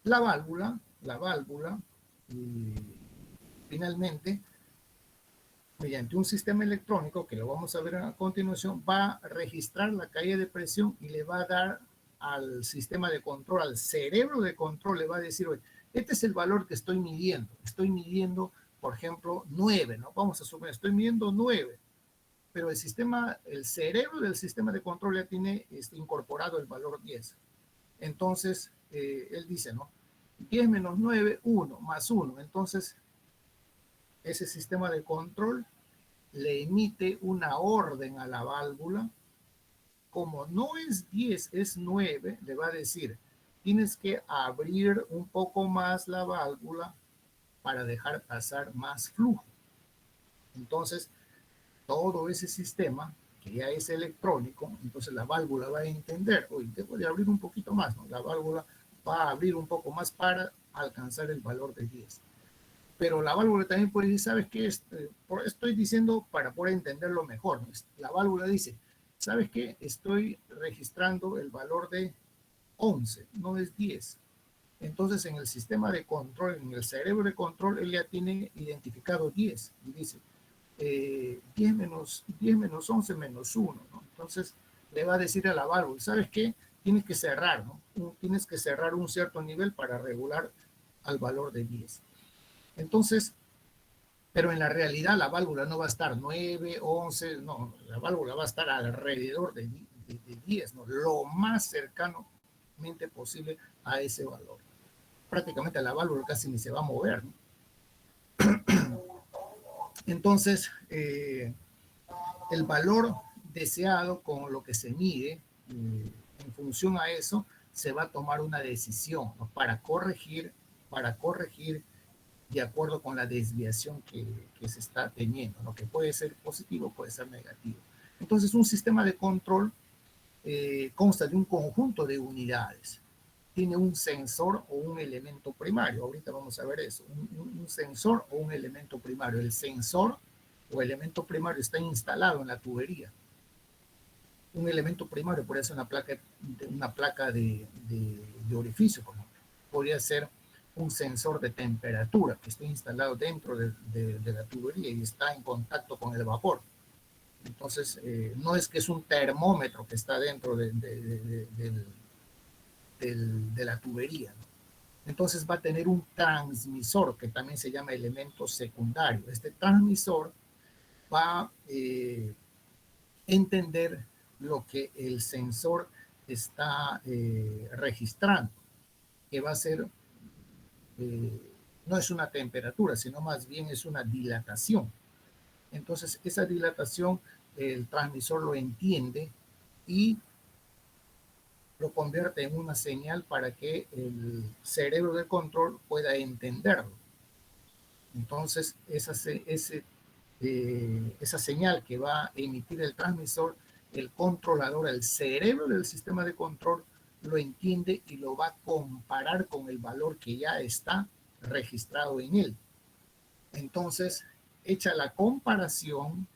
la válvula finalmente, mediante un sistema electrónico, que lo vamos a ver a continuación, va a registrar la caída de presión y le va a dar al sistema de control, al cerebro de control, le va a decir, oye, este es el valor que estoy midiendo, por ejemplo, 9, ¿no? Vamos a suponer, estoy midiendo 9, pero el cerebro del sistema de control ya tiene incorporado el valor 10. Entonces, él dice, ¿no? 10 menos 9, 1, más 1. Entonces, ese sistema de control le emite una orden a la válvula. Como no es 10, es 9, le va a decir, tienes que abrir un poco más la válvula para dejar pasar más flujo. Entonces, todo ese sistema, que ya es electrónico, entonces la válvula va a entender, oye, debo de abrir un poquito más, ¿no? La válvula va a abrir un poco más para alcanzar el valor de 10. Pero la válvula también puede decir, ¿sabes qué? Estoy diciendo para poder entenderlo mejor, ¿no? La válvula dice, ¿sabes qué? Estoy registrando el valor de 11, no es 10. Entonces, en el sistema de control, en el cerebro de control, él ya tiene identificado 10 y dice 10 menos 11 menos 1, ¿no? Entonces, le va a decir a la válvula, ¿sabes qué? Tienes que cerrar, ¿no? Tienes que cerrar un cierto nivel para regular al valor de 10. Entonces, pero en la realidad la válvula no va a estar 9, 11, no, la válvula va a estar alrededor de 10, ¿no? Lo más cercanamente posible a ese valor. Prácticamente la válvula casi ni se va a mover, ¿no? Entonces, el valor deseado con lo que se mide, en función a eso, se va a tomar una decisión, ¿no? para corregir de acuerdo con la desviación que se está teniendo, ¿no? Que puede ser positivo, puede ser negativo. Entonces, un sistema de control consta de un conjunto de unidades. tiene un sensor o un elemento primario. Ahorita vamos a ver eso, un sensor o un elemento primario. El sensor o elemento primario está instalado en la tubería. Un elemento primario podría ser una placa de orificio, por ejemplo. Podría ser un sensor de temperatura que esté instalado dentro de la tubería y está en contacto con el vapor. Entonces, no es que es un termómetro que está dentro de la tubería, ¿no? Entonces va a tener un transmisor que también se llama elemento secundario. Este transmisor va a entender lo que el sensor está registrando, que va a ser, no es una temperatura, sino más bien es una dilatación. Entonces, esa dilatación, el transmisor lo entiende y lo convierte en una señal para que el cerebro de control pueda entenderlo. Entonces, esa señal que va a emitir el transmisor, el controlador, el cerebro del sistema de control, lo entiende y lo va a comparar con el valor que ya está registrado en él. Entonces, hecha la comparación,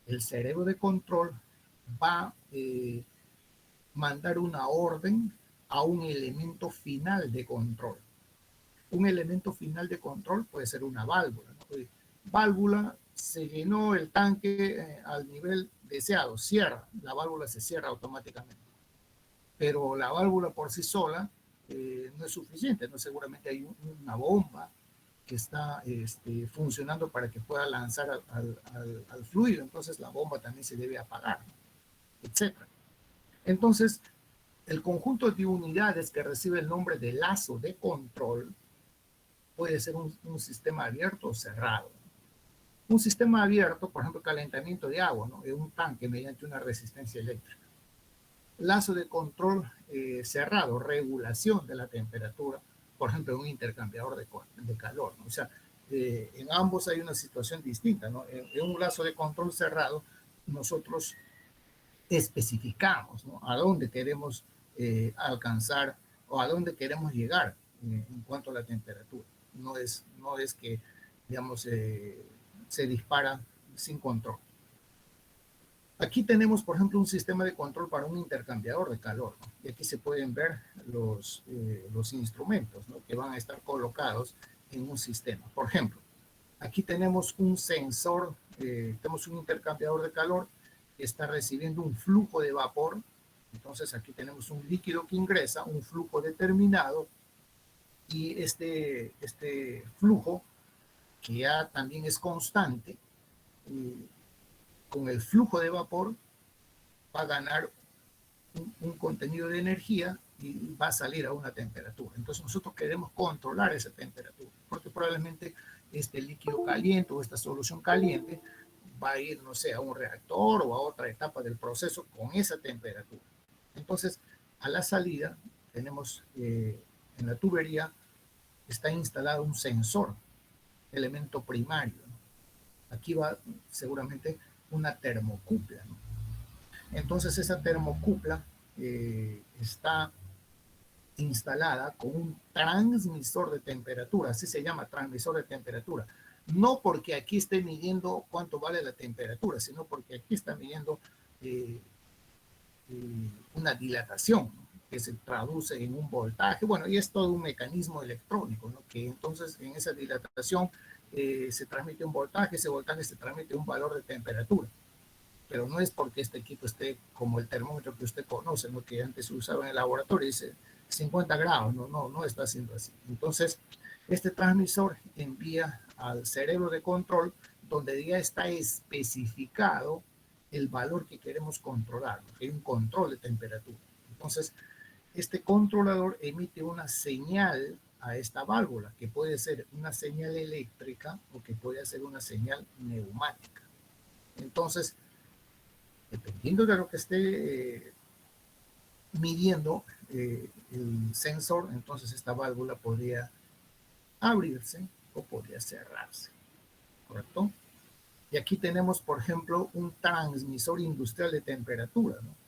el cerebro de control va a mandar una orden a un elemento final de control. Un elemento final de control puede ser una válvula, ¿no? Válvula, se llenó el tanque al nivel deseado, cierra, la válvula se cierra automáticamente. Pero la válvula por sí sola no es suficiente, ¿no? Seguramente hay una bomba que está funcionando para que pueda lanzar al fluido, entonces la bomba también se debe apagar, ¿no? Etc. Entonces, el conjunto de unidades que recibe el nombre de lazo de control puede ser un sistema abierto o cerrado. Un sistema abierto, por ejemplo, calentamiento de agua, ¿no? En un tanque mediante una resistencia eléctrica. Lazo de control cerrado, regulación de la temperatura, por ejemplo, un intercambiador de calor, ¿no? O sea, en ambos hay una situación distinta, ¿no? En un lazo de control cerrado, nosotros especificamos, ¿no? A dónde queremos alcanzar o a dónde queremos llegar en cuanto a la temperatura. No es que, digamos, se dispara sin control. Aquí tenemos, por ejemplo, un sistema de control para un intercambiador de calor, ¿no? Y aquí se pueden ver los instrumentos, ¿no? Que van a estar colocados en un sistema. Por ejemplo, aquí tenemos un sensor, tenemos un intercambiador de calor que está recibiendo un flujo de vapor. Entonces aquí tenemos un líquido que ingresa, un flujo determinado, y este flujo, que ya también es constante, con el flujo de vapor va a ganar un contenido de energía y va a salir a una temperatura. Entonces nosotros queremos controlar esa temperatura, porque probablemente este líquido caliente o esta solución caliente va a ir, no sé, a un reactor o a otra etapa del proceso con esa temperatura. Entonces, a la salida tenemos en la tubería está instalado un sensor, elemento primario, ¿no? Aquí va seguramente una termocupla, ¿no? Entonces esa termocupla está instalada con un transmisor de temperatura, así se llama, transmisor de temperatura. No porque aquí esté midiendo cuánto vale la temperatura, sino porque aquí está midiendo una dilatación, ¿no? Que se traduce en un voltaje. Bueno, y es todo un mecanismo electrónico, ¿no? Que entonces en esa dilatación se transmite un voltaje, ese voltaje se transmite un valor de temperatura. Pero no es porque este equipo esté como el termómetro que usted conoce, ¿no? Que antes se usaba en el laboratorio, dice 50 grados, no está haciendo así. Entonces, este transmisor envía al cerebro de control donde ya está especificado el valor que queremos controlar, ¿no? Que hay un control de temperatura. Entonces, este controlador emite una señal a esta válvula, que puede ser una señal eléctrica o que puede ser una señal neumática. Entonces, dependiendo de lo que esté midiendo el sensor, entonces esta válvula podría abrirse o podría cerrarse, ¿correcto? Y aquí tenemos, por ejemplo, un transmisor industrial de temperatura, ¿no?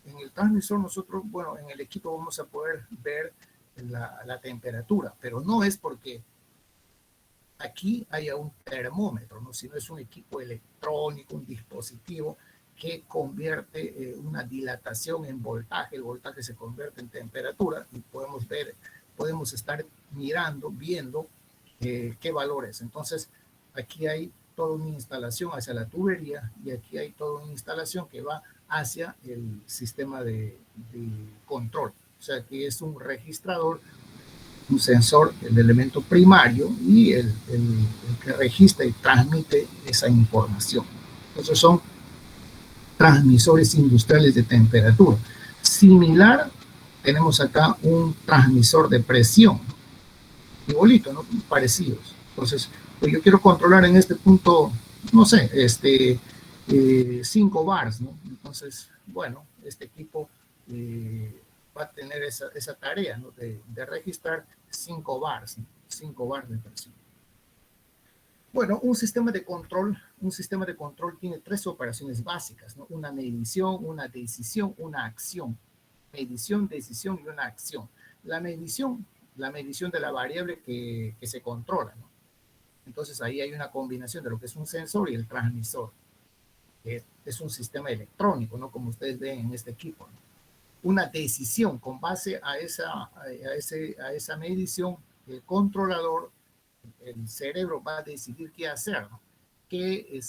En el transmisor nosotros, bueno, en el equipo vamos a poder ver la temperatura, pero no es porque aquí haya un termómetro, ¿no? Sino es un equipo electrónico, un dispositivo que convierte una dilatación en voltaje, el voltaje se convierte en temperatura y podemos estar viendo qué valores. Entonces, aquí hay toda una instalación hacia la tubería y aquí hay toda una instalación que va hacia el sistema de control. O sea, que es un registrador, un sensor, el elemento primario y el que registra y transmite esa información. Esos son transmisores industriales de temperatura. Similar, tenemos acá un transmisor de presión, igualito, ¿no? Parecidos. Entonces, pues yo quiero controlar en este punto, no sé, 5 bars, ¿no? Entonces, bueno, este equipo va a tener esa tarea, ¿no? De registrar 5 bars, ¿no? 5 bars de presión. Bueno, un sistema de control tiene 3 operaciones básicas, ¿no? Una medición, una decisión, una acción. Medición, decisión y una acción. La medición de la variable que se controla, ¿no? Entonces ahí hay una combinación de lo que es un sensor y el transmisor, que es un sistema electrónico, ¿no? Como ustedes ven en este equipo, ¿no? Una decisión con base a esa medición, el controlador, el cerebro va a decidir qué hacer, ¿no? Qué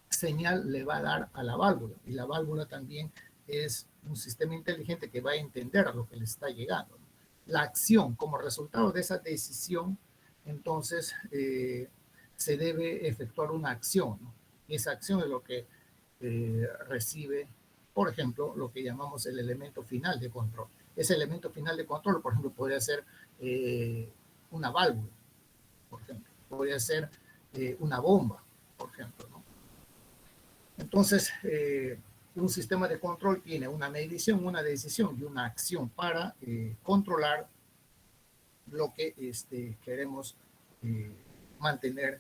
señal le va a dar a la válvula. Y la válvula también es un sistema inteligente que va a entender lo que le está llegando, ¿no? La acción, como resultado de esa decisión, entonces se debe efectuar una acción, ¿no? Y esa acción es lo que recibe, por ejemplo, lo que llamamos el elemento final de control. Ese elemento final de control, por ejemplo, podría ser una válvula, por ejemplo, podría ser una bomba, por ejemplo, ¿no? Entonces, un sistema de control tiene una medición, una decisión y una acción para controlar lo que queremos mantener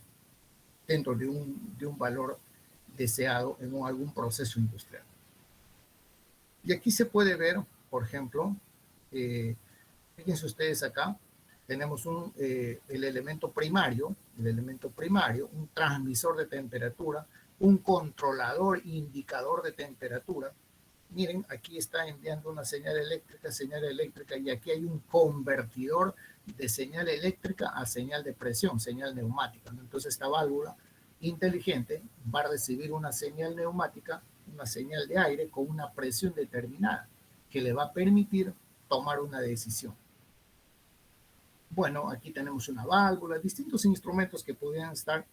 dentro de un valor deseado en algún proceso industrial. Y aquí se puede ver, por ejemplo, fíjense ustedes acá, tenemos el elemento primario, un transmisor de temperatura, un controlador indicador de temperatura. Miren, aquí está enviando una señal eléctrica, y aquí hay un convertidor de señal eléctrica a señal de presión, señal neumática, ¿no? Entonces esta válvula inteligente va a recibir una señal neumática, una señal de aire con una presión determinada que le va a permitir tomar una decisión. Bueno, aquí tenemos una válvula, distintos instrumentos que podrían estar,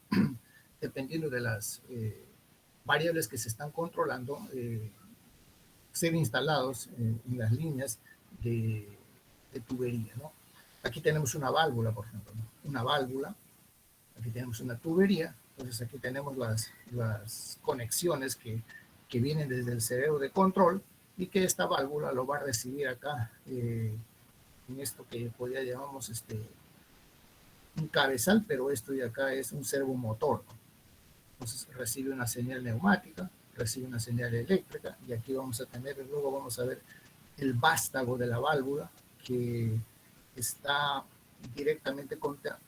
dependiendo de las variables que se están controlando, ser instalados en las líneas de tubería, ¿no? Aquí tenemos una válvula, por ejemplo, ¿no? Una válvula, aquí tenemos una tubería, entonces aquí tenemos las conexiones que vienen desde el cerebro de control y que esta válvula lo va a recibir acá en esto que podría llamamos un cabezal, pero esto de acá es un servomotor, ¿no? Entonces recibe una señal neumática, recibe una señal eléctrica y aquí luego vamos a ver el vástago de la válvula que está directamente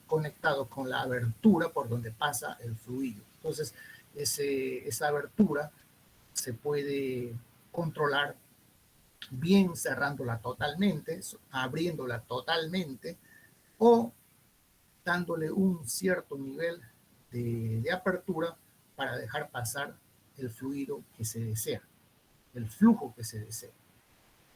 conectado con la abertura por donde pasa el fluido. Entonces esa abertura se puede controlar bien cerrándola totalmente, abriéndola totalmente o dándole un cierto nivel de apertura para dejar pasar el fluido que se desea, el flujo que se desea.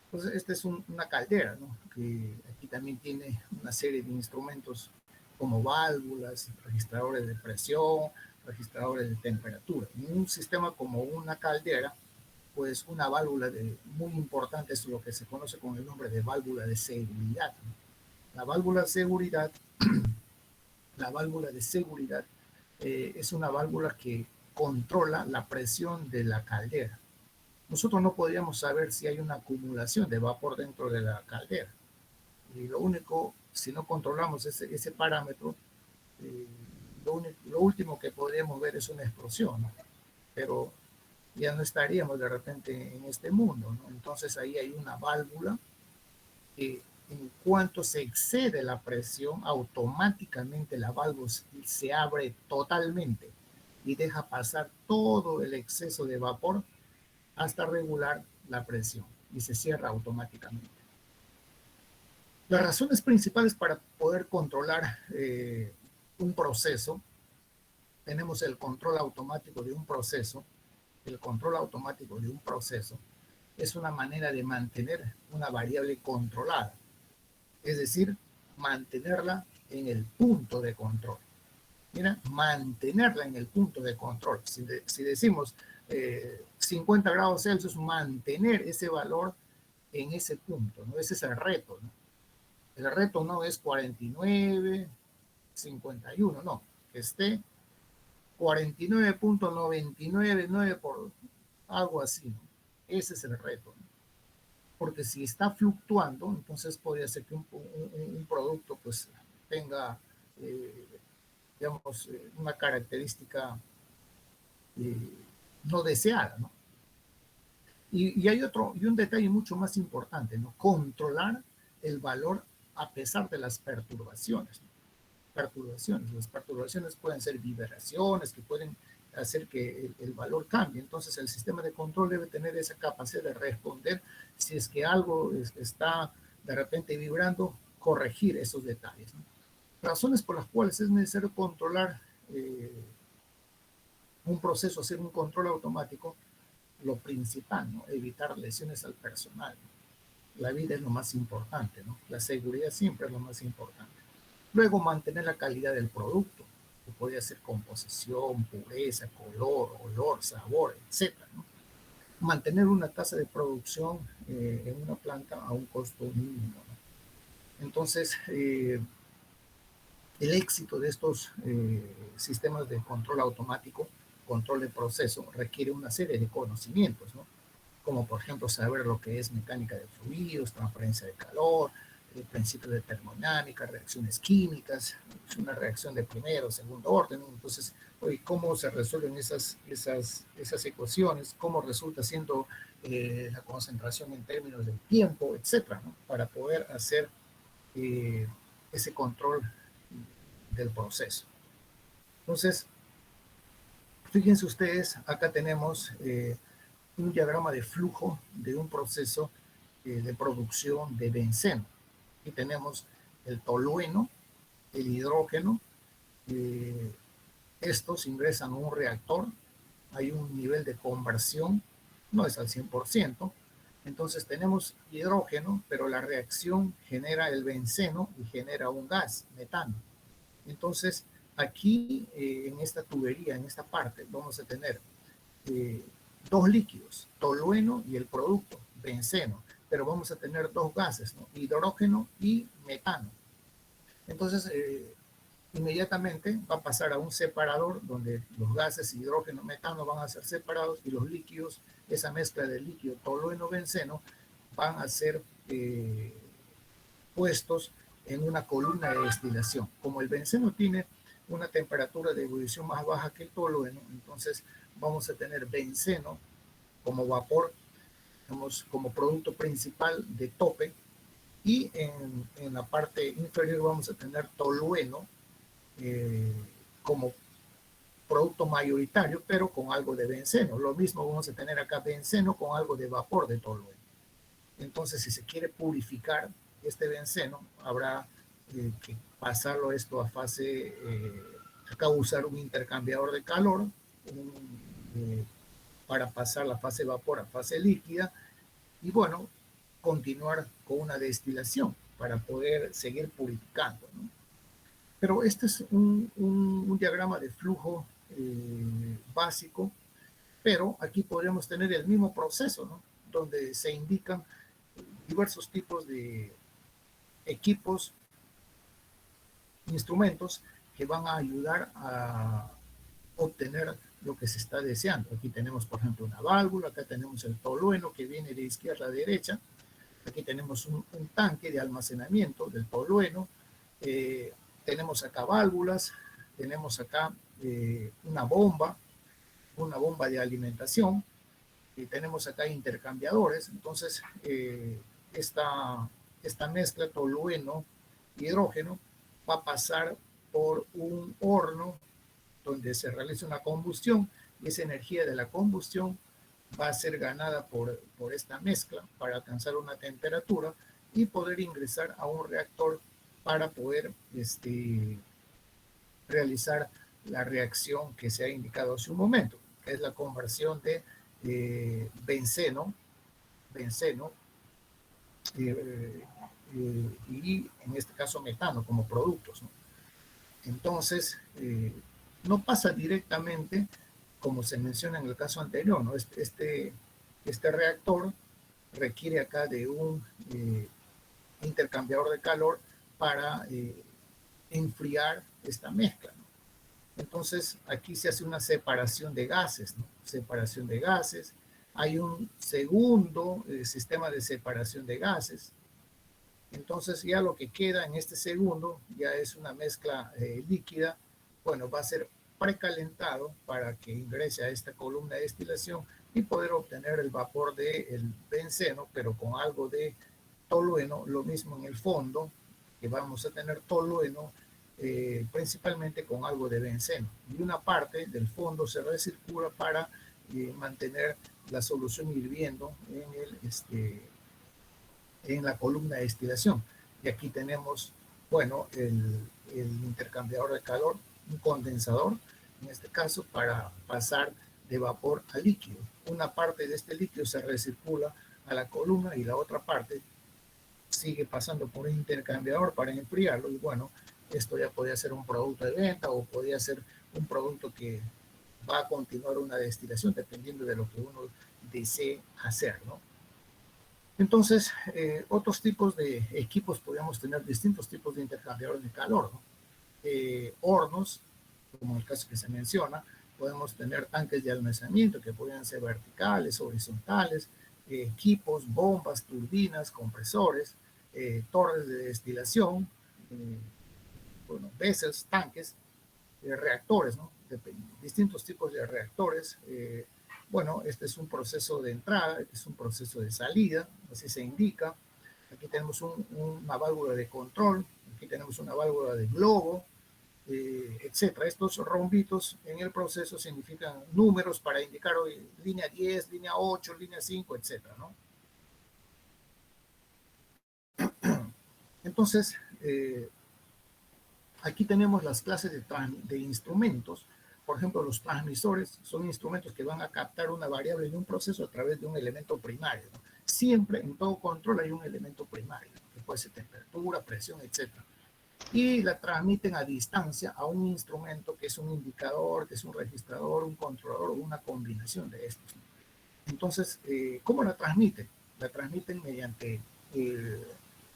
Entonces, esta es una caldera, ¿no? Que aquí también tiene una serie de instrumentos como válvulas, registradores de presión, registradores de temperatura. En un sistema como una caldera, pues una válvula muy importante es lo que se conoce con el nombre de válvula de seguridad, ¿no? La válvula de seguridad es una válvula que controla la presión de la caldera. Nosotros no podríamos saber si hay una acumulación de vapor dentro de la caldera. Y lo único, si no controlamos ese parámetro, lo último que podríamos ver es una explosión, ¿no? Pero ya no estaríamos de repente en este mundo, ¿no? Entonces ahí hay una válvula en cuanto se excede la presión, automáticamente la válvula se abre totalmente y deja pasar todo el exceso de vapor hasta regular la presión y se cierra automáticamente. Las razones principales para poder controlar un proceso, tenemos el control automático de un proceso. El control automático de un proceso es una manera de mantener una variable controlada, es decir, mantenerla en el punto de control. Mira, mantenerla en el punto de control. Si decimos 50 grados Celsius, mantener ese valor en ese punto, ¿no? Ese es el reto, ¿no? El reto no es 49, 51, no, que esté 49.999 por algo así, ¿no? Ese es el reto, ¿no? Porque si está fluctuando, entonces podría ser que un producto pues tenga, digamos, una característica no deseada, ¿no? Y hay un detalle mucho más importante, ¿no? Controlar el valor a pesar de las perturbaciones, ¿no? Las perturbaciones pueden ser vibraciones que pueden hacer que el valor cambie. Entonces el sistema de control debe tener esa capacidad de responder si es que algo está de repente vibrando, corregir esos detalles, ¿no? Razones por las cuales es necesario controlar un proceso, hacer un control automático. Lo principal, ¿no? Evitar lesiones al personal, ¿no? La vida es lo más importante, ¿no? La seguridad siempre es lo más importante. Luego, mantener la calidad del producto, que puede ser composición, pureza, color, olor, sabor, etcétera, ¿no? Mantener una tasa de producción en una planta a un costo mínimo, ¿no? Entonces, el éxito de estos sistemas de control automático, control de proceso, requiere una serie de conocimientos, ¿no? Como por ejemplo saber lo que es mecánica de fluidos, transferencia de calor, el principio de termodinámica, reacciones químicas, una reacción de primero, segundo orden. Entonces, ¿cómo se resuelven esas ecuaciones? ¿Cómo resulta siendo la concentración en términos del tiempo, etcétera, ¿no? Para poder hacer ese control del proceso. Entonces, fíjense ustedes, acá tenemos un diagrama de flujo de un proceso de producción de benceno. Aquí tenemos el tolueno, el hidrógeno, estos ingresan a un reactor, hay un nivel de conversión, no es al 100%, entonces tenemos hidrógeno, pero la reacción genera el benceno y genera un gas, metano. Entonces, aquí en esta tubería, en esta parte, vamos a tener dos líquidos, tolueno y el producto, benceno, pero vamos a tener dos gases, ¿no? Hidrógeno y metano. Entonces, inmediatamente va a pasar a un separador donde los gases hidrógeno, metano van a ser separados y los líquidos, esa mezcla de líquido tolueno, benceno, van a ser puestos en una columna de destilación. Como el benceno tiene una temperatura de ebullición más baja que el tolueno, entonces vamos a tener benceno como vapor, digamos, como producto principal de tope, y en la parte inferior vamos a tener tolueno como producto mayoritario, pero con algo de benceno. Lo mismo vamos a tener acá benceno con algo de vapor de tolueno. Entonces, si se quiere purificar este benceno, habrá que pasarlo esto a fase, acá usar un intercambiador de calor para pasar la fase vapor a fase líquida y bueno, continuar con una destilación para poder seguir purificando, ¿no? Pero este es un diagrama de flujo básico, pero aquí podríamos tener el mismo proceso, ¿no? Donde se indican diversos tipos de equipos, instrumentos que van a ayudar a obtener lo que se está deseando. Aquí tenemos, por ejemplo, una válvula, acá tenemos el tolueno que viene de izquierda a derecha, aquí tenemos un tanque de almacenamiento del tolueno, tenemos acá válvulas, tenemos acá una bomba de alimentación, y tenemos acá intercambiadores. Entonces, esta esta mezcla tolueno-hidrógeno va a pasar por un horno donde se realiza una combustión y esa energía de la combustión va a ser ganada por esta mezcla para alcanzar una temperatura y poder ingresar a un reactor para poder realizar la reacción que se ha indicado hace un momento, que es la conversión de benceno y en este caso metano como productos, ¿no? Entonces, no pasa directamente como se menciona en el caso anterior, ¿no? Este reactor requiere acá de un intercambiador de calor para enfriar esta mezcla, ¿no? Entonces, aquí se hace una separación de gases, ¿no? Separación de gases. Hay un segundo sistema de separación de gases. Entonces, ya lo que queda en este segundo ya es una mezcla líquida. Bueno, va a ser precalentado para que ingrese a esta columna de destilación y poder obtener el vapor del benceno, pero con algo de tolueno, lo mismo en el fondo, que vamos a tener tolueno principalmente con algo de benceno. Y una parte del fondo se recircula para mantener la solución hirviendo en la columna de destilación. Y aquí tenemos, bueno, el intercambiador de calor, un condensador, en este caso, para pasar de vapor a líquido. Una parte de este líquido se recircula a la columna y la otra parte sigue pasando por un intercambiador para enfriarlo. Y bueno, esto ya podría ser un producto de venta o podría ser un producto que va a continuar una destilación dependiendo de lo que uno desee hacer, ¿no? Entonces, otros tipos de equipos podríamos tener distintos tipos de intercambiadores de calor, ¿no? Hornos, como el caso que se menciona, podemos tener tanques de almacenamiento que podrían ser verticales, horizontales, equipos, bombas, turbinas, compresores, torres de destilación, bueno, vessels, tanques, reactores, ¿no? Distintos tipos de reactores. Bueno, este es un proceso de entrada, este es un proceso de salida, así se indica. Aquí tenemos una válvula de control, aquí tenemos una válvula de globo, etcétera. Estos rombitos en el proceso significan números para indicar hoy, línea 10, línea 8, línea 5, etcétera, ¿no? Entonces, aquí tenemos las clases de instrumentos. Por ejemplo, los transmisores son instrumentos que van a captar una variable en un proceso a través de un elemento primario, ¿no? Siempre en todo control hay un elemento primario, que puede ser temperatura, presión, etcétera. Y la transmiten a distancia a un instrumento que es un indicador, que es un registrador, un controlador o una combinación de estos, ¿no? Entonces, ¿cómo la transmiten? La transmiten mediante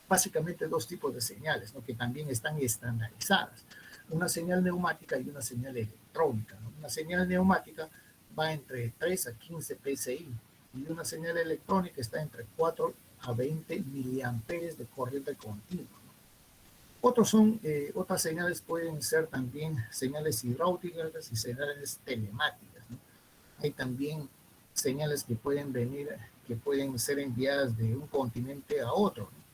básicamente dos tipos de señales, ¿no? Que también están estandarizadas. Una señal neumática y una señal electrónica, ¿no? Una señal neumática va entre 3 a 15 PSI y una señal electrónica está entre 4 a 20 miliamperes de corriente continua, ¿no? Otras señales pueden ser también señales hidráulicas y señales telemáticas, ¿no? Hay también señales que pueden ser enviadas de un continente a otro, ¿no?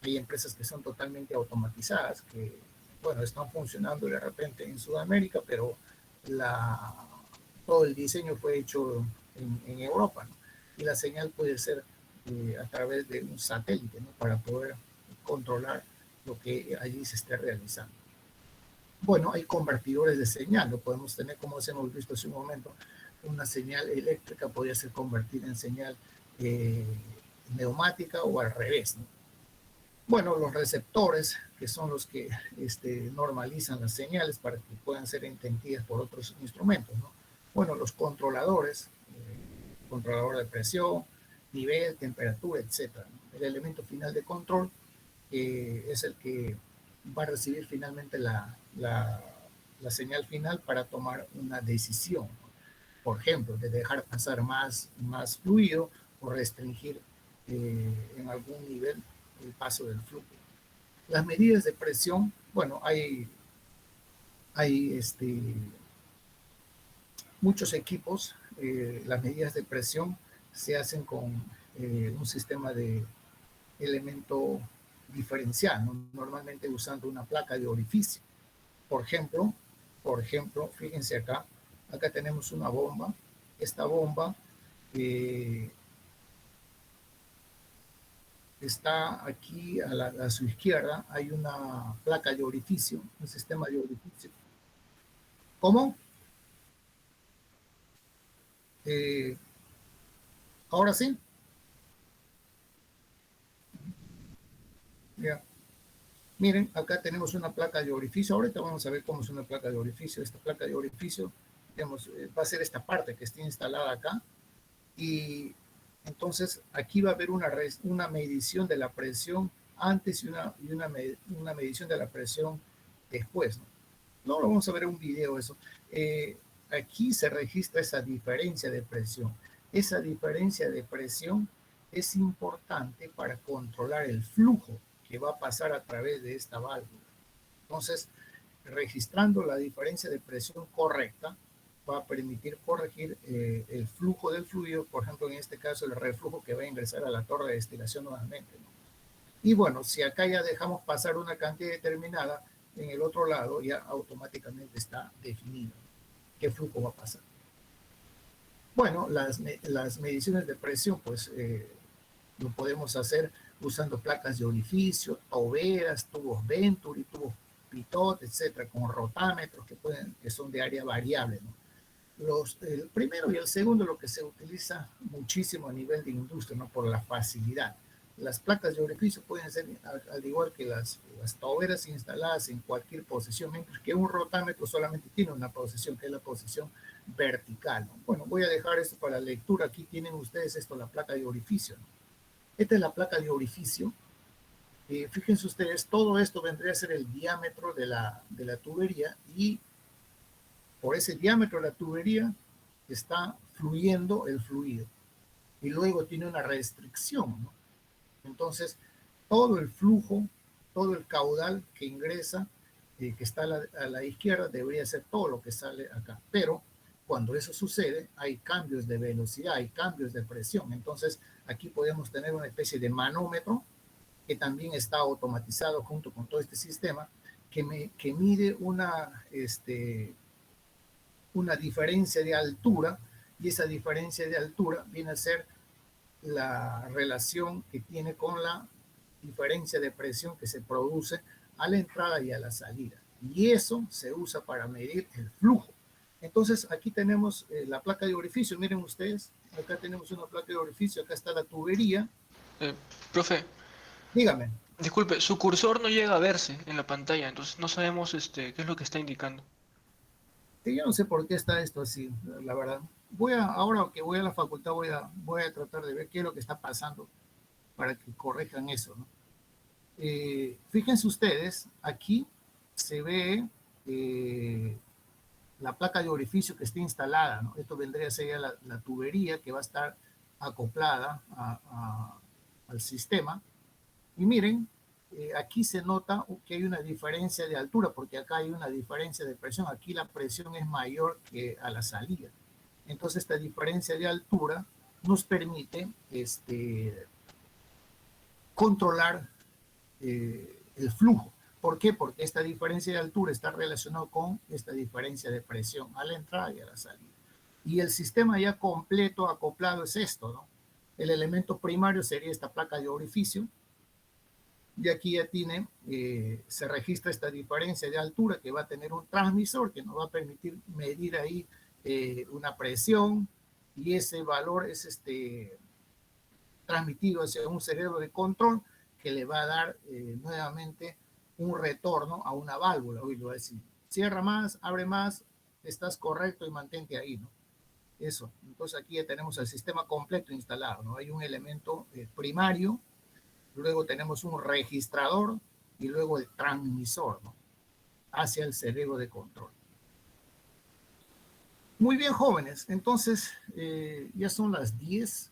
Hay empresas que son totalmente automatizadas, que, bueno, están funcionando de repente en Sudamérica, pero todo el diseño fue hecho en Europa, ¿no? Y la señal puede ser a través de un satélite, ¿no? Para poder controlar lo que allí se esté realizando. Bueno, hay convertidores de señal, lo podemos tener, como hemos visto hace un momento, una señal eléctrica podría ser convertida en señal neumática o al revés, ¿no? Bueno, los receptores, que son los que normalizan las señales para que puedan ser entendidas por otros instrumentos, ¿no? Bueno, los controladores, controlador de presión, nivel, temperatura, etcétera, ¿no? El elemento final de control es el que va a recibir finalmente la señal final para tomar una decisión, ¿no? Por ejemplo, de dejar pasar más fluido o restringir en algún nivel el paso del flujo. Las medidas de presión, bueno, hay muchos equipos. Las medidas de presión se hacen con un sistema de elemento diferencial, ¿no? Normalmente usando una placa de orificio. Por ejemplo, fíjense acá, acá tenemos una bomba. Esta bomba está aquí a su izquierda, hay una placa de orificio, un sistema de orificio. ¿Cómo? Ahora sí. Ya. Miren, acá tenemos una placa de orificio. Ahorita vamos a ver cómo es una placa de orificio. Esta placa de orificio, digamos, va a ser esta parte que está instalada acá. Y entonces aquí va a haber una medición de la presión antes y una medición de la presión después, ¿no? No lo vamos a ver en un video eso. Aquí se registra esa diferencia de presión. Esa diferencia de presión es importante para controlar el flujo que va a pasar a través de esta válvula. Entonces, registrando la diferencia de presión correcta, va a permitir corregir el flujo del fluido, por ejemplo, en este caso, el reflujo que va a ingresar a la torre de destilación nuevamente, ¿no? Y bueno, si acá ya dejamos pasar una cantidad determinada, en el otro lado ya automáticamente está definido qué flujo va a pasar. Bueno, las mediciones de presión, pues lo podemos hacer usando placas de orificio, toberas, tubos Venturi, tubos Pitot, etcétera, con rotámetros que son de área variable, ¿no? El primero y el segundo, lo que se utiliza muchísimo a nivel de industria, ¿no? Por la facilidad. Las placas de orificio pueden ser, al igual que las toberas, instaladas en cualquier posición, mientras que un rotámetro solamente tiene una posición, que es la posición vertical, ¿no? Bueno, voy a dejar esto para la lectura. Aquí tienen ustedes esto, la placa de orificio, ¿no? Esta es la placa de orificio. Fíjense ustedes, todo esto vendría a ser el diámetro de la tubería, y por ese diámetro de la tubería está fluyendo el fluido. Y luego tiene una restricción, ¿no? Entonces, todo el flujo, todo el caudal que ingresa, que está a la izquierda, debería ser todo lo que sale acá. Pero cuando eso sucede, hay cambios de velocidad, hay cambios de presión. Entonces, aquí podemos tener una especie de manómetro que también está automatizado junto con todo este sistema, que mide una diferencia de altura, y esa diferencia de altura viene a ser la relación que tiene con la diferencia de presión que se produce a la entrada y a la salida. Y eso se usa para medir el flujo. Entonces, aquí tenemos la placa de orificio. Miren ustedes, acá tenemos una placa de orificio, acá está la tubería. Profe, Dígame. disculpe, su cursor no llega a verse en la pantalla, entonces no sabemos qué es lo que está indicando. Yo no sé por qué está esto así, la verdad. Ahora que voy a la facultad, voy a tratar de ver qué es lo que está pasando para que corrijan eso, ¿no? Fíjense ustedes, aquí se ve la placa de orificio que está instalada, ¿no? Esto vendría a ser ya la tubería que va a estar acoplada al sistema. Y miren, aquí se nota que hay una diferencia de altura, porque acá hay una diferencia de presión. Aquí la presión es mayor que a la salida. Entonces, esta diferencia de altura nos permite controlar el flujo. ¿Por qué? Porque esta diferencia de altura está relacionada con esta diferencia de presión a la entrada y a la salida. Y el sistema ya completo acoplado es esto, ¿no? El elemento primario sería esta placa de orificio, y aquí ya se registra esta diferencia de altura que va a tener un transmisor que nos va a permitir medir ahí una presión, y ese valor es transmitido hacia un cerebro de control que le va a dar nuevamente un retorno a una válvula. Hoy lo va a decir, cierra más, abre más, estás correcto y mantente ahí, ¿no? Eso. Entonces aquí ya tenemos el sistema completo instalado, ¿no? Hay un elemento primario, luego tenemos un registrador y luego el transmisor, ¿no? Hacia el cerebro de control. Muy bien, jóvenes. Entonces, ya son las 10.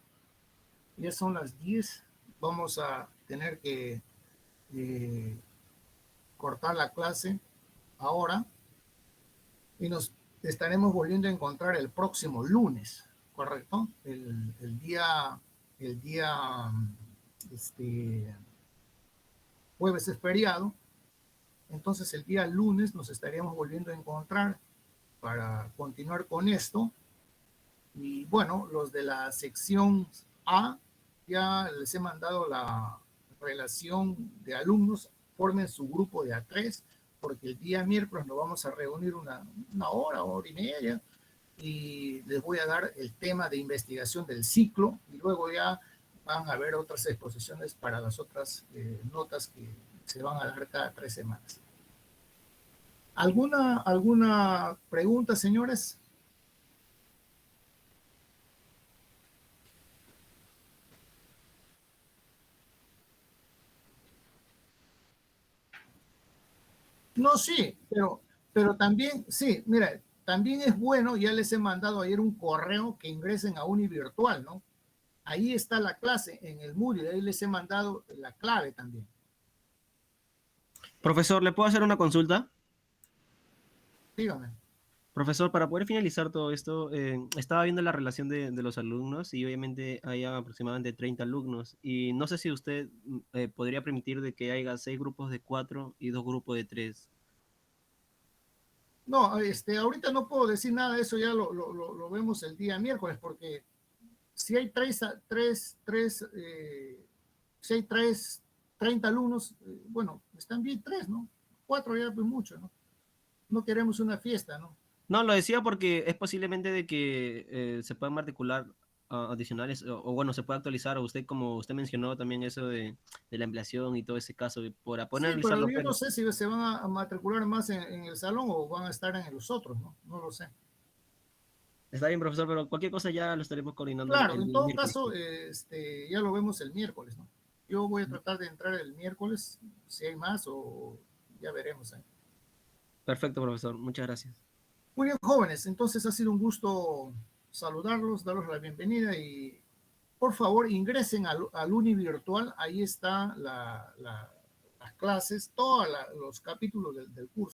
Ya son las 10. Vamos a tener que cortar la clase ahora, y nos estaremos volviendo a encontrar el próximo lunes, ¿correcto? El día jueves es feriado, entonces el día lunes nos estaríamos volviendo a encontrar para continuar con esto. Y bueno, los de la sección A ya les he mandado la relación de alumnos, formen su grupo de A3, porque el día miércoles nos vamos a reunir una hora y media, y les voy a dar el tema de investigación del ciclo, y luego ya van a haber otras exposiciones para las otras notas que se van a dar cada 3 semanas. ¿Alguna pregunta, señores? No, sí, pero también, sí, mira, también es bueno, ya les he mandado ayer un correo que ingresen a UniVirtual, ¿no? Ahí está la clase en el Moodle, ahí les he mandado la clave también. Profesor, ¿le puedo hacer una consulta? Dígame. Profesor, para poder finalizar todo esto, estaba viendo la relación de los alumnos y obviamente hay aproximadamente 30 alumnos y no sé si usted podría permitir de que haya 6 grupos de 4 y 2 grupos de 3. No, ahorita no puedo decir nada de eso, ya lo vemos el día miércoles, porque si hay 30 alumnos, bueno, están bien 3, ¿no? 4 ya es mucho, ¿no? No queremos una fiesta, ¿no? No, lo decía porque es posiblemente de que se puedan articular adicionales o bueno, se puede actualizar o usted, como usted mencionó también eso de la ampliación y todo ese caso, para poder Sí, pero analizarlo. yo no sé si se van a matricular más en el salón o van a estar en los otros, ¿no? No lo sé. Está bien, profesor, pero cualquier cosa ya lo estaremos coordinando Claro, el en día todo miércoles. caso, ya lo vemos el miércoles, ¿no? Yo voy a tratar de entrar el miércoles, si hay más o ya veremos. Perfecto, profesor. Muchas gracias. Muy bien, jóvenes, entonces ha sido un gusto saludarlos, darles la bienvenida y por favor ingresen al UniVirtual, ahí está las clases, todos los capítulos del curso.